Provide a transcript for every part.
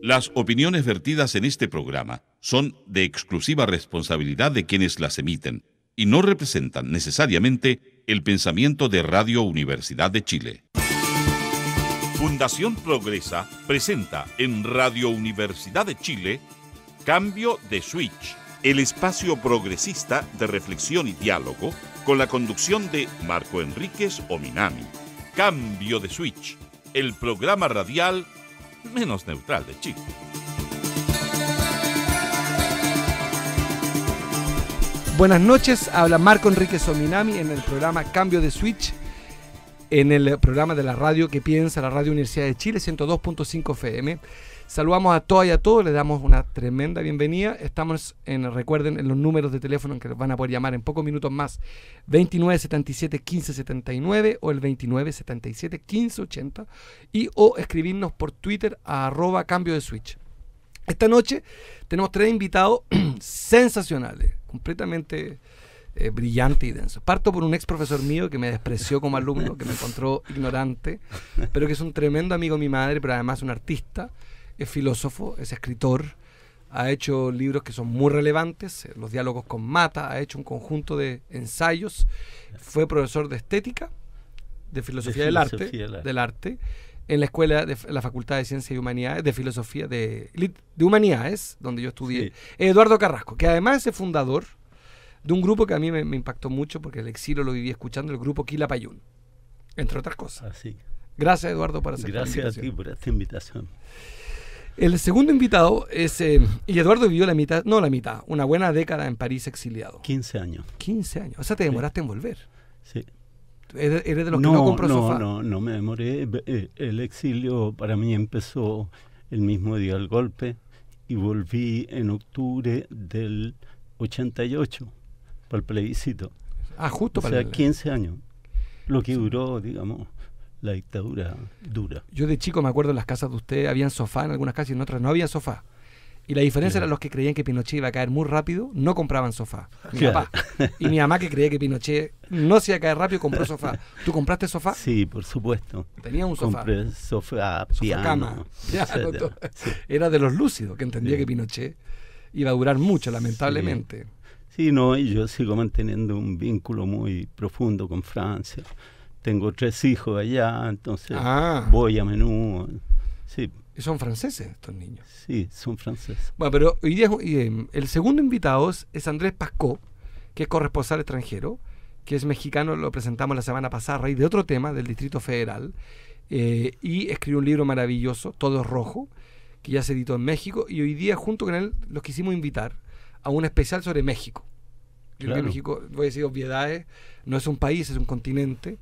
Las opiniones vertidas en este programa son de exclusiva responsabilidad de quienes las emiten y no representan necesariamente el pensamiento de Radio Universidad de Chile. Fundación Progresa presenta en Radio Universidad de Chile Cambio de Switch, el espacio progresista de reflexión y diálogo con la conducción de Marco Enríquez Ominami. Cambio de Switch, el programa radial menos neutral de Chile. Buenas noches, habla Marco Enríquez Ominami en el programa Cambio de Switch, en el programa de la radio que piensa la Radio Universidad de Chile, 102.5 FM. Saludamos a todas y a todos, les damos una tremenda bienvenida. Estamos, recuerden, en los números de teléfono que van a poder llamar en pocos minutos más, 2977-1579 o el 2977-1580 o escribirnos por Twitter a @cambio de switch. Esta noche tenemos 3 invitados sensacionales, completamente brillante y denso. Parto por un ex profesor mío que me despreció como alumno, que me encontró ignorante, pero que es un tremendo amigo de mi madre, pero además un artista, es filósofo, es escritor, ha hecho libros que son muy relevantes, Los diálogos con Mata, ha hecho un conjunto de ensayos, fue profesor de estética, de filosofía del arte, en la escuela de la Facultad de Ciencias y Humanidades, de Filosofía, de Humanidades, donde yo estudié, sí. Eduardo Carrasco, que además es fundador de un grupo que a mí me impactó mucho, porque el exilio lo viví escuchando, el grupo Quilapayún, entre otras cosas. Así. Gracias, Eduardo, por aceptar la invitación. Gracias a ti por esta invitación. El segundo invitado es, y Eduardo vivió una buena década en París exiliado. 15 años. 15 años, o sea, te demoraste en volver. Sí. ¿Eres de los que no compró sofá? No me demoré. El exilio para mí empezó el mismo día del golpe y volví en octubre del 88 para el plebiscito. Ah, justo para el 15 años, lo que duró, digamos, la dictadura dura. Yo de chico me acuerdo en las casas de usted habían sofá en algunas casas y en otras no había sofá. Y la diferencia era los que creían que Pinochet iba a caer muy rápido, no compraban sofá. Mi papá. Y mi mamá, que creía que Pinochet no se iba a caer rápido, compró sofá. ¿Tú compraste sofá? Sí, por supuesto. Tenía un sofá. Compré sofá, piano, cama. Sí. Era de los lúcidos, que entendía que Pinochet iba a durar mucho, lamentablemente. Sí, no, y yo sigo manteniendo un vínculo muy profundo con Francia. Tengo 3 hijos allá, entonces voy a menudo. Sí. ¿Y son franceses estos niños? Sí, son franceses. Bueno, pero hoy día el segundo invitado es Andrés Pascó, que es corresponsal extranjero, que es mexicano, lo presentamos la semana pasada a raíz de otro tema del Distrito Federal, y escribió un libro maravilloso, Todo es Rojo, que ya se editó en México, y hoy día junto con él los quisimos invitar a un especial sobre México. Yo creo que México, voy a decir obviedades, no es un país, es un continente.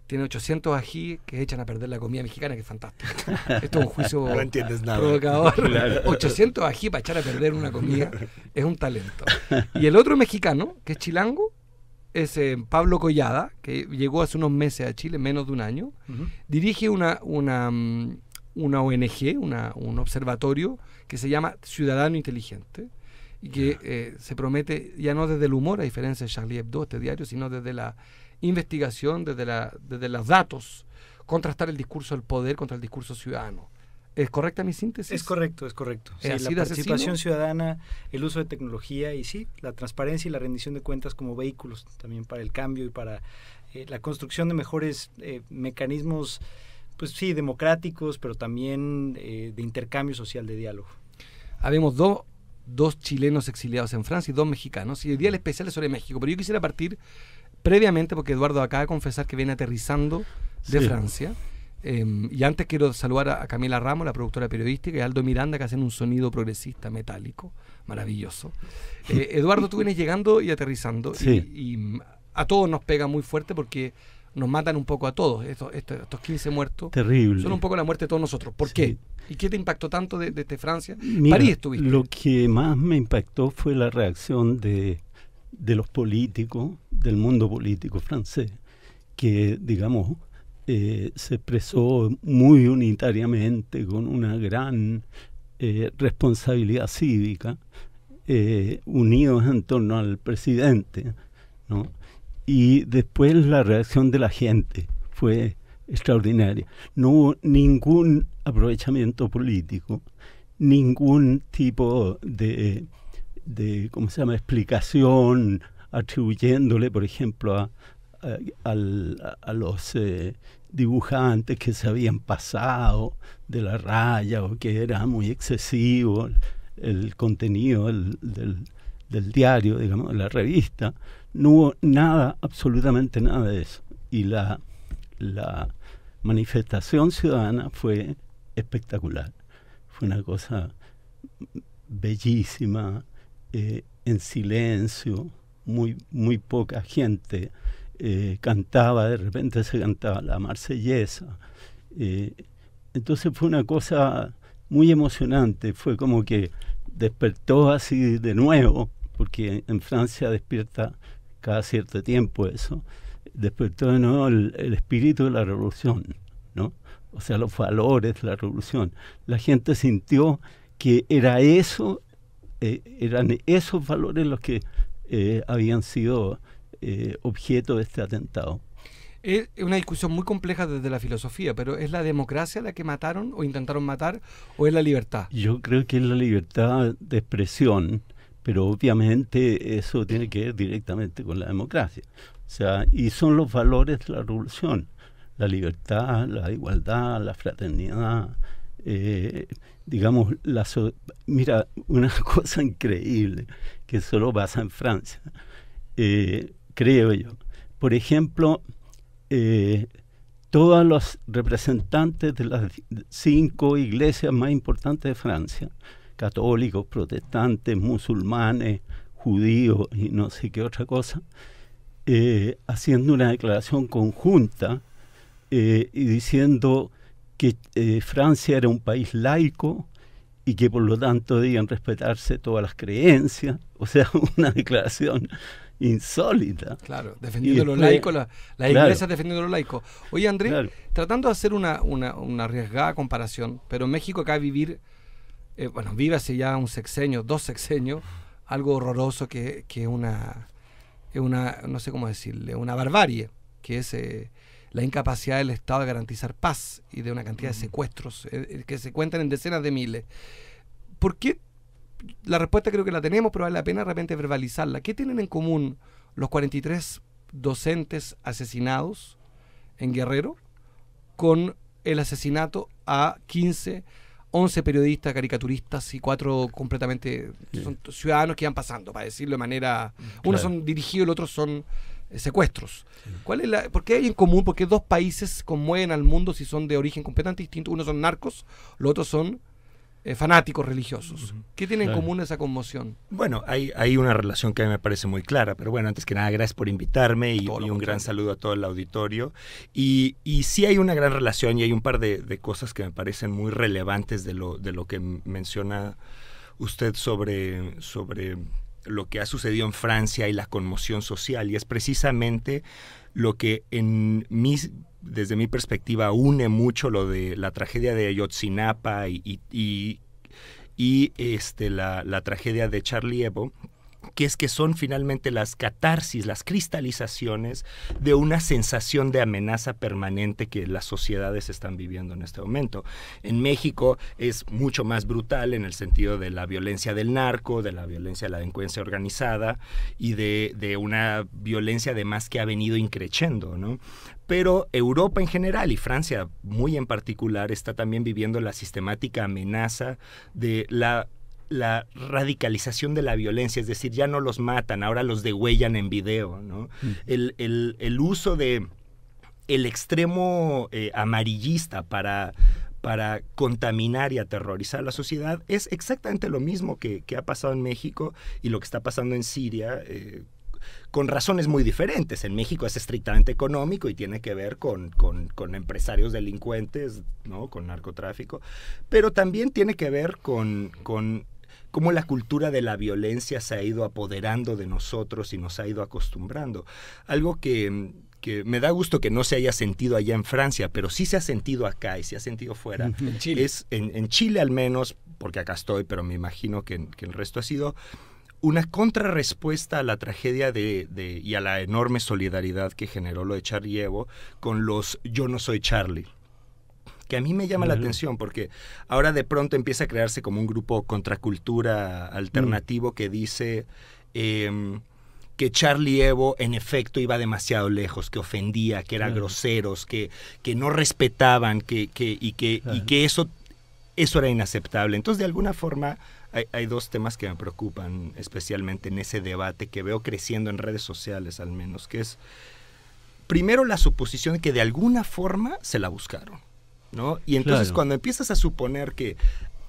Tiene 800 ají que echan a perder la comida mexicana, que es fantástico. Esto es un juicio no entiendes nada. Provocador. Claro. 800 ají para echar a perder una comida es un talento. Y el otro mexicano, que es chilango, es Pablo Collada, que llegó hace unos meses a Chile, menos de un año. Dirige una ONG, un observatorio que se llama Ciudadano Inteligente, y que se promete, ya no desde el humor, a diferencia de Charlie Hebdo, este diario, sino desde la investigación, desde los datos, contrastar el discurso del poder contra el discurso ciudadano. ¿Es correcta mi síntesis? Es correcto. Sí, la participación ciudadana, el uso de tecnología y sí, la transparencia y la rendición de cuentas como vehículos también para el cambio y para la construcción de mejores mecanismos, pues sí, democráticos, pero también de intercambio social, de diálogo. Habemos dos chilenos exiliados en Francia y 2 mexicanos, y el día el especial es sobre México, pero yo quisiera partir previamente, porque Eduardo acaba de confesar que viene aterrizando de Francia, y antes quiero saludar a Camila Ramos, la productora periodística, y a Aldo Miranda, que hacen un sonido progresista metálico maravilloso. Eduardo, tú vienes llegando y aterrizando, y a todos nos pega muy fuerte porque nos matan un poco a todos. Estos 15 muertos terrible. Son un poco la muerte de todos nosotros. ¿Por qué? ¿Y qué te impactó tanto de Francia? Mira, París estuviste. Lo que más me impactó fue la reacción de los políticos, del mundo político francés, que, digamos, se expresó muy unitariamente, con una gran responsabilidad cívica, unidos en torno al presidente, ¿no? Y después la reacción de la gente fue extraordinaria. No hubo ningún aprovechamiento político, ningún tipo de ¿cómo se llama?, explicación, atribuyéndole, por ejemplo, a los dibujantes que se habían pasado de la raya o que era muy excesivo el contenido del diario, digamos, de la revista. No hubo nada, absolutamente nada de eso. Y la manifestación ciudadana fue espectacular. Fue una cosa bellísima, en silencio, muy poca gente. Cantaba, de repente se cantaba la Marsellesa. Entonces fue una cosa muy emocionante. Fue como que despertó así de nuevo, porque en Francia despierta cada cierto tiempo eso, despertó de nuevo el espíritu de la revolución, ¿no? O sea, los valores de la revolución. La gente sintió que era eso, eran esos valores los que habían sido objeto de este atentado. Es una discusión muy compleja desde la filosofía, pero ¿es la democracia la que mataron o intentaron matar, o es la libertad? Yo creo que es la libertad de expresión, pero obviamente eso tiene que ver directamente con la democracia. O sea, y son los valores de la revolución: la libertad, la igualdad, la fraternidad, digamos, mira, una cosa increíble que solo pasa en Francia, creo yo. Por ejemplo, todos los representantes de las 5 iglesias más importantes de Francia, católicos, protestantes, musulmanes, judíos y no sé qué otra cosa, haciendo una declaración conjunta y diciendo que Francia era un país laico y que por lo tanto debían respetarse todas las creencias. O sea, una declaración insólita. Claro, defendiendo lo laico, las iglesias defendiendo lo laico. Oye, Andrés, tratando de hacer una arriesgada comparación, pero en México acá vive hace ya un sexenio, 2 sexenios, algo horroroso que es una, no sé cómo decirle, una barbarie, que es la incapacidad del Estado de garantizar paz y de una cantidad de secuestros que se cuentan en decenas de miles. ¿Por qué? La respuesta creo que la tenemos, pero vale la pena de repente verbalizarla. ¿Qué tienen en común los 43 docentes asesinados en Guerrero con el asesinato a 11 periodistas, caricaturistas y 4 completamente son ciudadanos que iban pasando, para decirlo de manera... Unos son dirigidos y los otros son secuestros. ¿Por qué hay en común? Porque 2 países conmueven al mundo si son de origen completamente distinto. Unos son narcos, los otros son fanáticos religiosos. ¿Qué tiene en común esa conmoción? Bueno, hay una relación que a mí me parece muy clara, pero bueno, antes que nada, gracias por invitarme y un gran saludo a todo el auditorio. Y sí hay una gran relación y hay un par de cosas que me parecen muy relevantes de lo que menciona usted sobre lo que ha sucedido en Francia y la conmoción social, y es precisamente lo que desde mi perspectiva une mucho lo de la tragedia de Ayotzinapa y la tragedia de Charlie Hebdo, que son finalmente las catarsis, las cristalizaciones de una sensación de amenaza permanente que las sociedades están viviendo en este momento. En México es mucho más brutal en el sentido de la violencia del narco, de la violencia de la delincuencia organizada y de una violencia además que ha venido increciendo, ¿no? Pero Europa en general y Francia muy en particular está también viviendo la sistemática amenaza de la radicalización de la violencia, es decir, ya no los matan, ahora los degüellan en video, ¿no? El uso de el extremo amarillista para contaminar y aterrorizar a la sociedad es exactamente lo mismo que ha pasado en México y lo que está pasando en Siria, con razones muy diferentes. En México es estrictamente económico y tiene que ver con empresarios delincuentes, ¿no? Con narcotráfico, pero también tiene que ver con cómo la cultura de la violencia se ha ido apoderando de nosotros y nos ha ido acostumbrando. Algo que me da gusto que no se haya sentido allá en Francia, pero sí se ha sentido acá y se ha sentido fuera. En Chile. En Chile al menos, porque acá estoy, pero me imagino que el resto ha sido una contrarrespuesta a la tragedia y a la enorme solidaridad que generó lo de Charlie Hebdo con los Yo no soy Charlie, que a mí me llama la atención porque ahora de pronto empieza a crearse como un grupo contracultura alternativo que dice que Charlie Hebdo en efecto iba demasiado lejos, que ofendía, que eran groseros, que no respetaban, y que eso era inaceptable. Entonces, de alguna forma, hay dos temas que me preocupan, especialmente en ese debate que veo creciendo en redes sociales al menos, que es, primero, la suposición de que de alguna forma se la buscaron, ¿no? Y entonces cuando empiezas a suponer que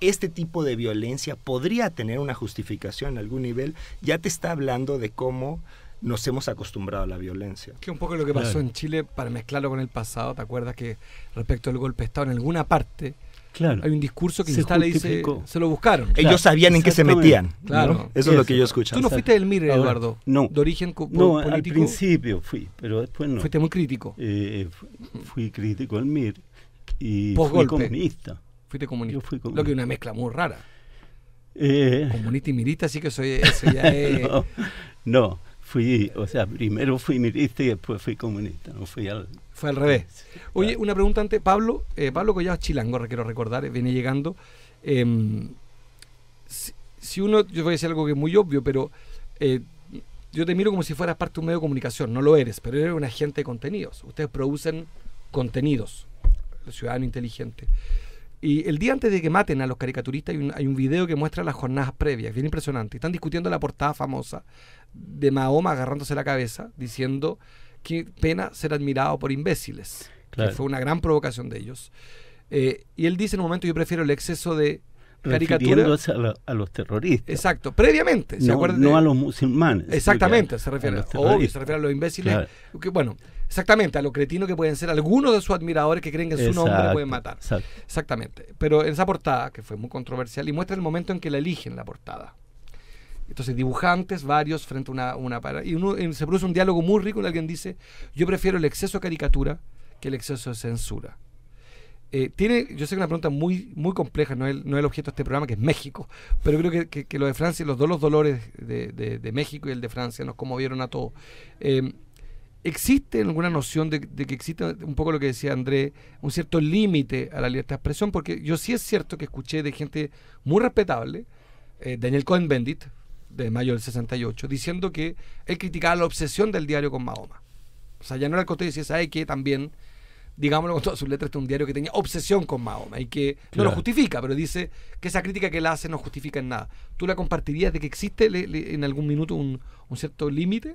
este tipo de violencia podría tener una justificación en algún nivel, ya te está hablando de cómo nos hemos acostumbrado a la violencia. Que un poco lo que pasó en Chile, para mezclarlo con el pasado, ¿te acuerdas que respecto al golpe de Estado en alguna parte hay un discurso que instala y dice, se lo buscaron? Ellos sabían en qué se metían. Claro. ¿No? Eso es lo que yo escucho. ¿Tú no fuiste del MIR, Eduardo? No. ¿De origen político? No, al principio fui, pero después no. ¿Fuiste muy crítico? Fui crítico al MIR y fui comunista. Fuiste comunista. Yo fui comunista. Lo que es una mezcla muy rara. Comunista y mirista, sí que eso ya es... No, primero fui mirista y después fui comunista. No fui Fue al revés. Oye, una pregunta antes. Pablo Collado Chilango, quiero recordar, viene llegando. Si uno, yo voy a decir algo que es muy obvio, pero yo te miro como si fueras parte de un medio de comunicación. No lo eres, pero eres un agente de contenidos. Ustedes producen contenidos, el ciudadano inteligente. Y el día antes de que maten a los caricaturistas hay un video que muestra las jornadas previas, bien impresionante. Están discutiendo la portada famosa de Mahoma agarrándose la cabeza, diciendo qué pena ser admirado por imbéciles. Claro. Que fue una gran provocación de ellos. Y él dice en un momento, yo prefiero el exceso de caricatura. Refiriéndose a los terroristas. Exacto, previamente. No a los musulmanes. Exactamente, se refiere a los imbéciles. Claro. Que, bueno, exactamente, a los cretinos que pueden ser algunos de sus admiradores que creen que en su nombre pueden matar. Exactamente. Pero en esa portada, que fue muy controversial, y muestra el momento en que la eligen la portada. Entonces, dibujantes, varios, frente a una pared. Y se produce un diálogo muy rico. Alguien dice, yo prefiero el exceso de caricatura que el exceso de censura. Yo sé que es una pregunta muy, muy compleja, no es el objeto de este programa, que es México, pero creo que lo de Francia, los dos dolores de México y el de Francia nos conmovieron a todos. ¿Existe alguna noción de que existe un poco lo que decía Andrés, un cierto límite a la libertad de expresión? Porque yo sí es cierto que escuché de gente muy respetable, Daniel Cohn-Bendit, de mayo del 68, diciendo que él criticaba la obsesión del diario con Mahoma. O sea, ya no era el contexto y decía, ¿sabe qué? También, digámoslo con todas sus letras, este es un diario que tenía obsesión con Mahoma y que no lo justifica, pero dice que esa crítica que él hace no justifica en nada. ¿Tú la compartirías de que existe en algún minuto un cierto límite?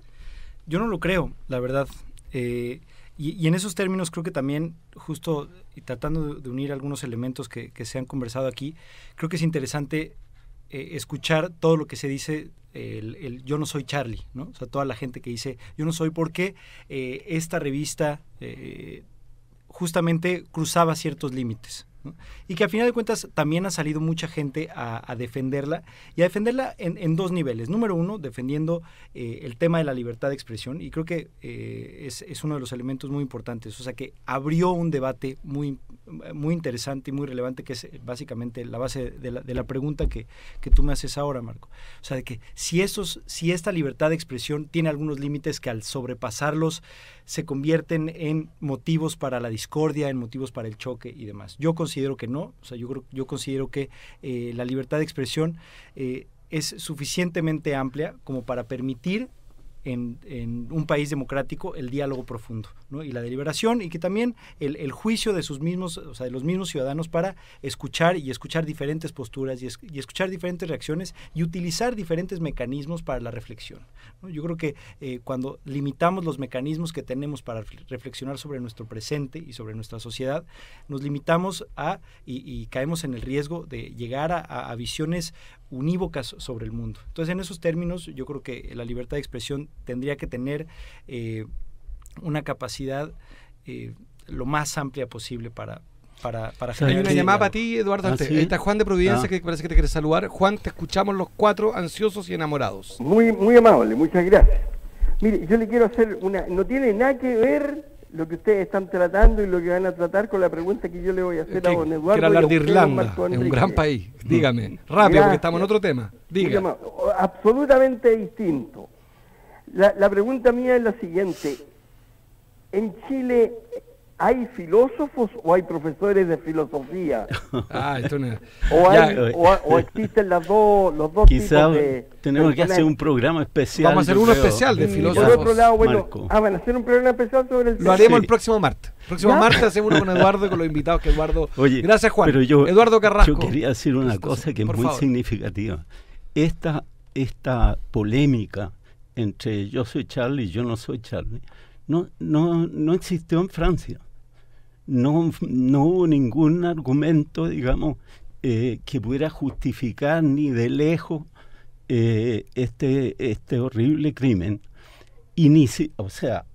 Yo no lo creo, la verdad. Y en esos términos creo que también, justo y tratando de unir algunos elementos que se han conversado aquí, creo que es interesante escuchar todo lo que se dice, el yo no soy Charlie, ¿no? O sea, toda la gente que dice yo no soy, porque esta revista justamente cruzaba ciertos límites, ¿no? Y que a final de cuentas también ha salido mucha gente a defenderla, y a defenderla en dos niveles. Número uno, defendiendo el tema de la libertad de expresión, y creo que es uno de los elementos muy importantes, o sea, que abrió un debate muy, muy interesante y muy relevante, que es básicamente la base de la pregunta que tú me haces ahora, Marco. O sea, de que si esta libertad de expresión tiene algunos límites que al sobrepasarlos se convierten en motivos para la discordia, en motivos para el choque y demás. Yo considero que no, o sea, yo considero que la libertad de expresión es suficientemente amplia como para permitir en un país democrático el diálogo profundo, ¿no? Y la deliberación, y que también el juicio de sus mismos, o sea, de los mismos ciudadanos, para escuchar diferentes posturas y escuchar diferentes reacciones y utilizar diferentes mecanismos para la reflexión, ¿no? Yo creo que cuando limitamos los mecanismos que tenemos para reflexionar sobre nuestro presente y sobre nuestra sociedad, nos limitamos y caemos en el riesgo de llegar a visiones unívocas sobre el mundo. Entonces, en esos términos, yo creo que la libertad de expresión tendría que tener una capacidad lo más amplia posible para Hay una llamada para ti, Eduardo. ¿Sí? Ahí está Juan de Providencia, que parece que te quiere saludar. Juan, te escuchamos los cuatro, ansiosos y enamorados. Muy, muy amable, muchas gracias. Mire, yo le quiero hacer no tiene nada que ver lo que ustedes están tratando y lo que van a tratar con la pregunta que yo le voy a hacer a don Eduardo. Quiero hablar de Irlanda, es un gran país. Dígame, rápido, porque estamos en otro tema. Diga. Absolutamente distinto. La pregunta mía es la siguiente. ¿En Chile hay filósofos o hay profesores de filosofía? Esto no es... o existen los dos quizá tipos de... tenemos que hacer un programa especial. Vamos a hacer uno especial de filósofos. Por otro lado, bueno, van a hacer un programa especial sobre el... Lo haremos el próximo martes. Martes hacemos uno con Eduardo y con los invitados que Eduardo... Oye, gracias, Juan. Pero Eduardo Carrasco. Yo quería decir una cosa que es muy significativa. Esta polémica entre yo soy Charlie y yo no soy Charlie no existió en Francia. No hubo ningún argumento, digamos, que pudiera justificar ni de lejos este horrible crimen. Y o sea,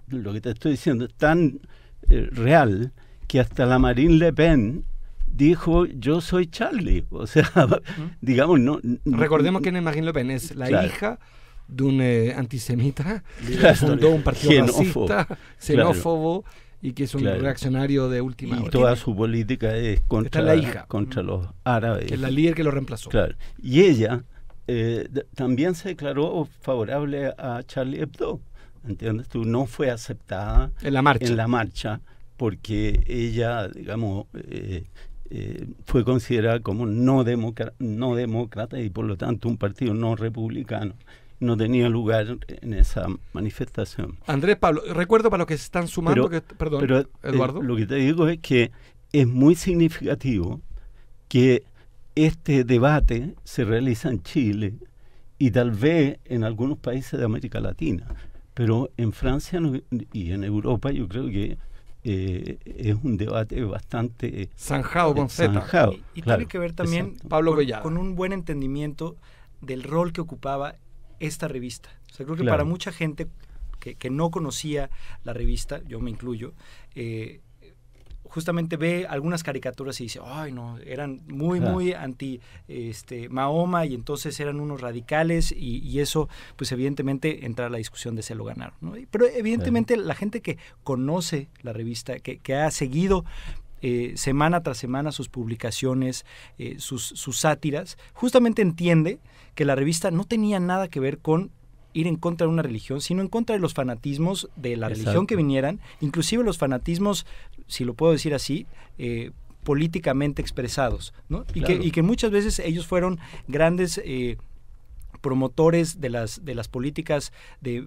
lo que te estoy diciendo es tan real que hasta la Marine Le Pen dijo yo soy Charlie. O sea, digamos, no. Recordemos que Marine Le Pen es la hija de un antisemita que fundó un partido racista, xenófobo, y que es un reaccionario de última hora. Y toda su política es contra la hija, contra los árabes. Que es la líder que lo reemplazó. Claro. Y ella también se declaró favorable a Charlie Hebdo. ¿Entiendes tú? No fue aceptada en la marcha porque ella, digamos, fue considerada como no demócrata y por lo tanto un partido no republicano. No tenía lugar en esa manifestación. Andrés, Pablo, recuerdo para los que se están sumando, pero Eduardo. Lo que te digo es que es muy significativo que este debate se realiza en Chile y tal vez en algunos países de América Latina, pero en Francia y en Europa yo creo que es un debate bastante zanjado con Z. Y tiene que ver también, Pablo con un buen entendimiento del rol que ocupaba esta revista. O sea, creo que para mucha gente que no conocía la revista, yo me incluyo, justamente ve algunas caricaturas y dice, ay no, eran muy anti Mahoma y entonces eran unos radicales y eso pues evidentemente entra a la discusión de se lo ganaron, ¿no? Pero evidentemente la gente que conoce la revista, que ha seguido semana tras semana sus publicaciones, sus sátiras, justamente entiende que la revista no tenía nada que ver con ir en contra de una religión, sino en contra de los fanatismos de la religión que vinieran, inclusive los fanatismos, si lo puedo decir así, políticamente expresados, ¿no? Y que muchas veces ellos fueron grandes promotores de las políticas de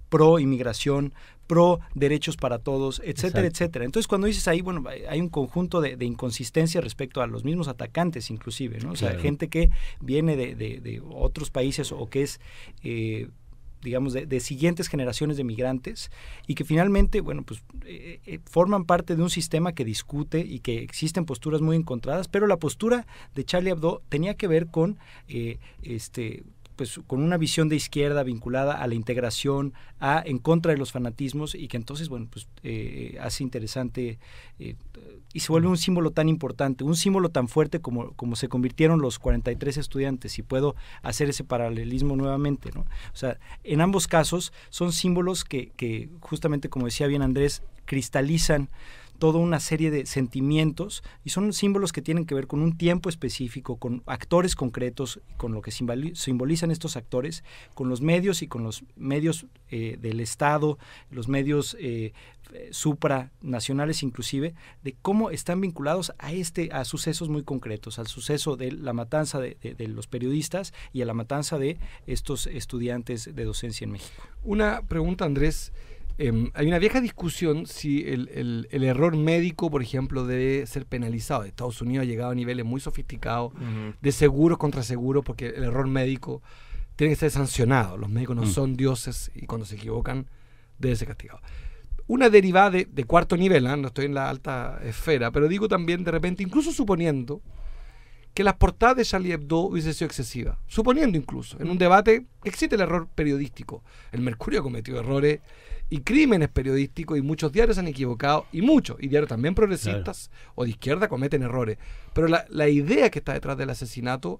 pro inmigración, pro derechos para todos, etcétera, etcétera. Entonces, cuando dices ahí, bueno, hay un conjunto de inconsistencias respecto a los mismos atacantes, inclusive, ¿no? O sea, gente que viene de otros países o que es, digamos, de siguientes generaciones de migrantes y que finalmente, bueno, pues forman parte de un sistema que discute y que existen posturas muy encontradas, pero la postura de Charlie Hebdo tenía que ver con pues con una visión de izquierda vinculada a la integración, en contra de los fanatismos y que entonces, bueno, pues hace interesante y se vuelve un símbolo tan importante, un símbolo tan fuerte como se convirtieron los 43 estudiantes, y puedo hacer ese paralelismo nuevamente, ¿no? O sea, en ambos casos son símbolos que justamente, como decía bien Andrés, cristalizan toda una serie de sentimientos y son símbolos que tienen que ver con un tiempo específico, con actores concretos, con lo que simbolizan estos actores, con los medios y con los medios del Estado, los medios supranacionales inclusive, de cómo están vinculados a sucesos muy concretos, al suceso de la matanza de los periodistas y a la matanza de estos estudiantes de docencia en México. Una pregunta, Andrés. Hay una vieja discusión si el error médico, por ejemplo, debe ser penalizado. Estados Unidos ha llegado a niveles muy sofisticados de seguros contra seguros, porque el error médico tiene que ser sancionado. Los médicos no son dioses y cuando se equivocan debe ser castigado. Una derivada de cuarto nivel, no estoy en la alta esfera, pero digo también de repente, incluso suponiendo que las portadas de Charlie Hebdo hubiese sido excesivas, suponiendo incluso, en un debate existe el error periodístico. El Mercurio ha cometido errores y crímenes periodísticos y muchos diarios han equivocado, y diarios también progresistas o de izquierda cometen errores, pero la idea que está detrás del asesinato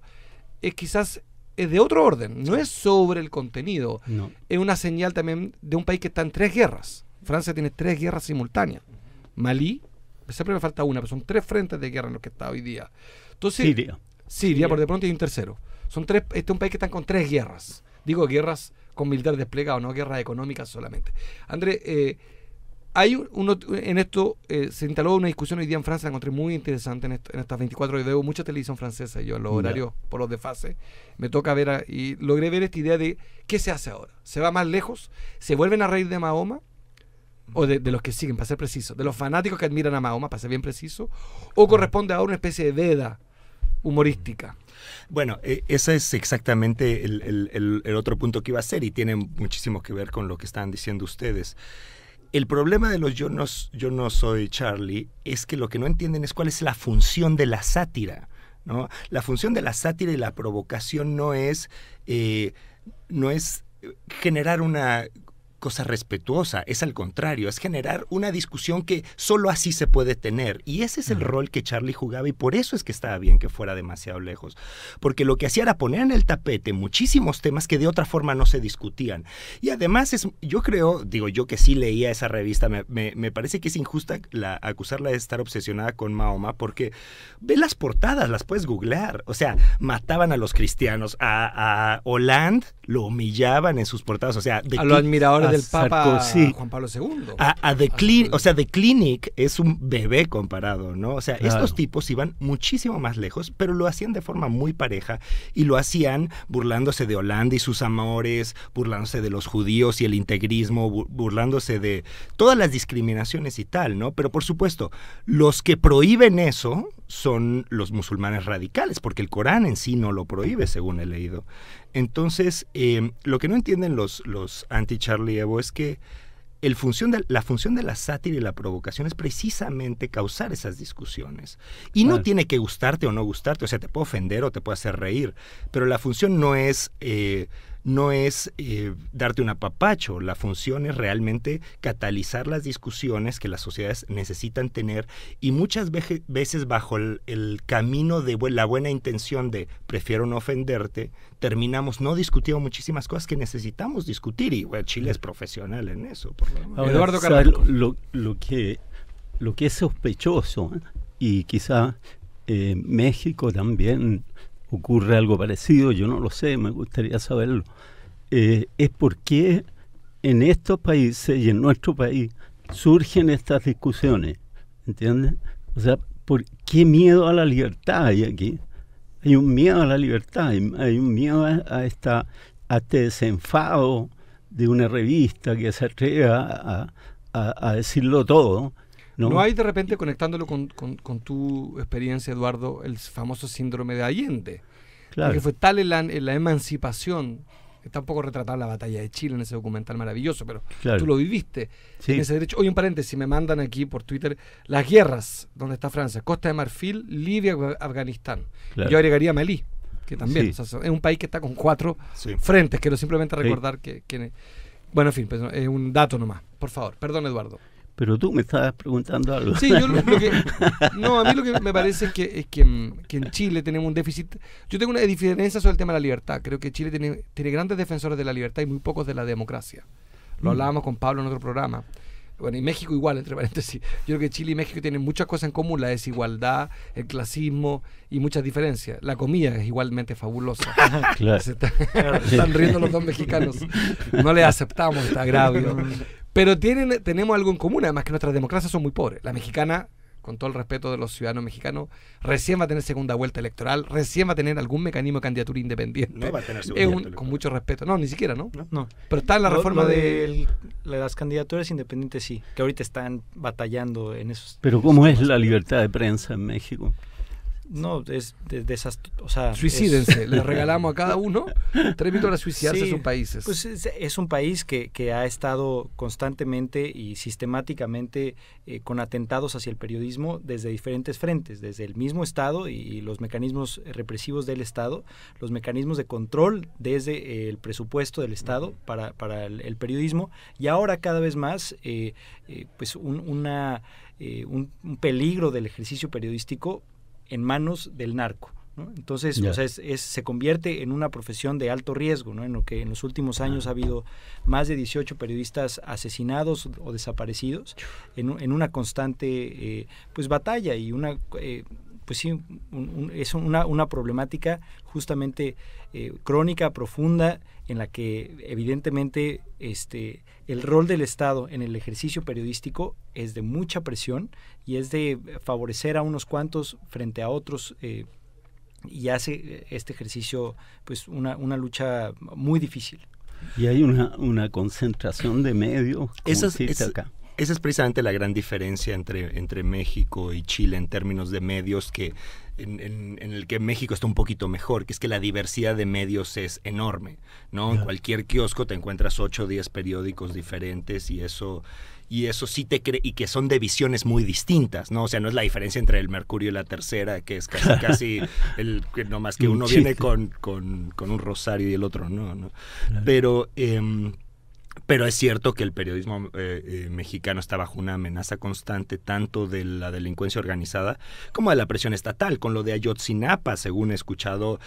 es de otro orden, no es sobre el contenido, es una señal también de un país que está en 3 guerras, Francia tiene 3 guerras simultáneas. Malí, siempre me falta una, pero son 3 frentes de guerra en los que está hoy día. Entonces, Siria, por de pronto hay un tercero. Son 3, este es un país que está con 3 guerras. Digo guerras con militares desplegados, no guerras económicas solamente. André, en esto se instaló una discusión hoy día en Francia, la encontré muy interesante en estas 24 horas. Veo mucha televisión francesa, yo en los horarios por los desfases me toca ver y logré ver esta idea de qué se hace ahora. ¿Se va más lejos? ¿Se vuelven a reír de Mahoma? O de los que siguen, para ser preciso, de los fanáticos que admiran a Mahoma, para ser bien preciso, o corresponde ahora una especie de veda humorística. Bueno, ese es exactamente el otro punto que iba a ser, y tiene muchísimo que ver con lo que están diciendo ustedes. El problema de los yo no soy Charlie es que lo que no entienden es cuál es la función de la sátira, ¿no? La función de la sátira y la provocación no es generar una cosa respetuosa, es al contrario, es generar una discusión que solo así se puede tener, y ese es el rol que Charlie jugaba, y por eso es que estaba bien que fuera demasiado lejos, porque lo que hacía era poner en el tapete muchísimos temas que de otra forma no se discutían, y además yo creo, yo que sí leía esa revista, me parece que es injusta acusarla de estar obsesionada con Mahoma, porque ve las portadas, las puedes googlear, o sea, mataban a los cristianos, a Hollande lo humillaban en sus portadas, o sea, a los admiradores del Papa Sarkozy, Juan Pablo II. The Clinic es un bebé comparado, ¿no? O sea, estos tipos iban muchísimo más lejos, pero lo hacían de forma muy pareja, y lo hacían burlándose de Hollande y sus amores, burlándose de los judíos y el integrismo, burlándose de todas las discriminaciones y tal, ¿no? Pero por supuesto, los que prohíben eso son los musulmanes radicales, porque el Corán en sí no lo prohíbe, según he leído. Entonces, lo que no entienden los anti-Charlie Hebdo es que la función de la sátira y la provocación es precisamente causar esas discusiones. Y no tiene que gustarte o no gustarte, o sea, te puede ofender o te puede hacer reír, pero la función no es darte un apapacho, la función es realmente catalizar las discusiones que las sociedades necesitan tener, y muchas veces bajo el camino de la buena intención de prefiero no ofenderte, terminamos no discutiendo muchísimas cosas que necesitamos discutir, y Chile es profesional en eso. Ahora, Eduardo Carrasco. Lo que es sospechoso, y quizá México también ocurre algo parecido, yo no lo sé, me gustaría saberlo, es por qué en estos países y en nuestro país surgen estas discusiones, ¿entiendes? O sea, ¿por qué miedo a la libertad hay aquí? Hay un miedo a la libertad, hay un miedo a este desenfado de una revista que se atreve a decirlo todo. ¿No hay de repente, conectándolo con tu experiencia, Eduardo, el famoso síndrome de Allende? Claro. Porque fue tal en la emancipación, está un poco retratada la batalla de Chile en ese documental maravilloso, pero tú lo viviste. Sí. En ese derecho. Oye, un paréntesis, me mandan aquí por Twitter las guerras donde está Francia: Costa de Marfil, Libia, Afganistán. Claro. Yo agregaría Malí, que también es un país que está con 4 frentes. Quiero simplemente recordar que bueno, en fin, pues, es un dato nomás. Por favor, perdón, Eduardo. Pero tú me estabas preguntando algo. Sí, a mí lo que me parece es que en Chile tenemos un déficit. Yo tengo una diferencia sobre el tema de la libertad. Creo que Chile tiene grandes defensores de la libertad y muy pocos de la democracia. Lo hablábamos con Pablo en otro programa. Bueno, y México igual, entre paréntesis. Yo creo que Chile y México tienen muchas cosas en común: la desigualdad, el clasismo y muchas diferencias. La comida es igualmente fabulosa. Claro. Están riendo los dos mexicanos. No les aceptamos este agravio. Pero tenemos algo en común, además, que nuestras democracias son muy pobres. La mexicana, con todo el respeto de los ciudadanos mexicanos, recién va a tener segunda vuelta electoral, recién va a tener algún mecanismo de candidatura independiente. No va a tener segunda vuelta con mucho respeto. No, ni siquiera, ¿no? Pero está en la reforma de las candidaturas independientes, sí, que ahorita están batallando en esos. Pero ¿cómo es la libertad de prensa en México? No, es desastroso. O sea, suicídense, les regalamos a cada uno 3 minutos para suicidarse en sus países. Pues es un país que ha estado constantemente y sistemáticamente con atentados hacia el periodismo desde diferentes frentes, desde el mismo Estado y los mecanismos represivos del Estado, los mecanismos de control desde el presupuesto del Estado para el periodismo, y ahora cada vez más pues un peligro del ejercicio periodístico en manos del narco, ¿no? Entonces, o sea, se convierte en una profesión de alto riesgo, ¿no? En lo que en los últimos años ha habido más de 18 periodistas asesinados o desaparecidos en una constante pues batalla y una pues sí, es una problemática justamente crónica, profunda, en la que evidentemente el rol del Estado en el ejercicio periodístico es de mucha presión y es de favorecer a unos cuantos frente a otros, y hace este ejercicio pues una lucha muy difícil. Y hay una concentración de medios. Esa es precisamente la gran diferencia entre México y Chile en términos de medios, que en el que México está un poquito mejor, que es que la diversidad de medios es enorme, ¿no? En cualquier kiosco te encuentras 8 o 10 periódicos diferentes y eso sí y que son de visiones muy distintas, ¿no? O sea, no es la diferencia entre el Mercurio y la Tercera, que es casi no más que uno viene con un rosario y el otro no. Claro. Pero es cierto que el periodismo mexicano está bajo una amenaza constante, tanto de la delincuencia organizada como de la presión estatal. Con lo de Ayotzinapa, según he escuchado,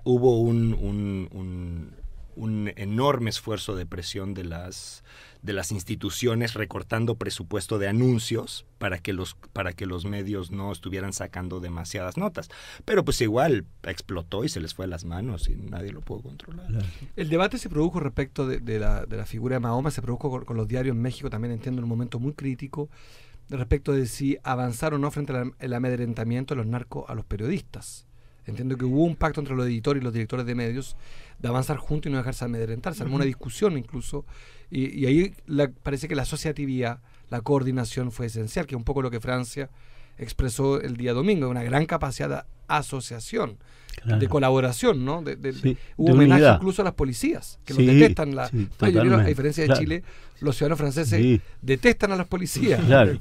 hubo un enorme esfuerzo de presión de las instituciones, recortando presupuesto de anuncios para que los medios no estuvieran sacando demasiadas notas. Pero pues igual explotó y se les fue a las manos y nadie lo pudo controlar. Claro. El debate se produjo respecto de la figura de Mahoma, se produjo con los diarios en México, también entiendo, en un momento muy crítico, respecto de si avanzar o no frente al amedrentamiento de los narcos a los periodistas. Entiendo que hubo un pacto entre los editores y los directores de medios de avanzar juntos y no dejarse amedrentar. Se armó una discusión incluso, y ahí parece que la asociatividad, la coordinación fue esencial, que es un poco lo que Francia expresó el día domingo, una gran capacidad de asociación, claro, de colaboración, ¿no? Hubo homenaje incluso a las policías, que los detestan. A diferencia de Chile, los ciudadanos franceses detestan a las policías. Claro.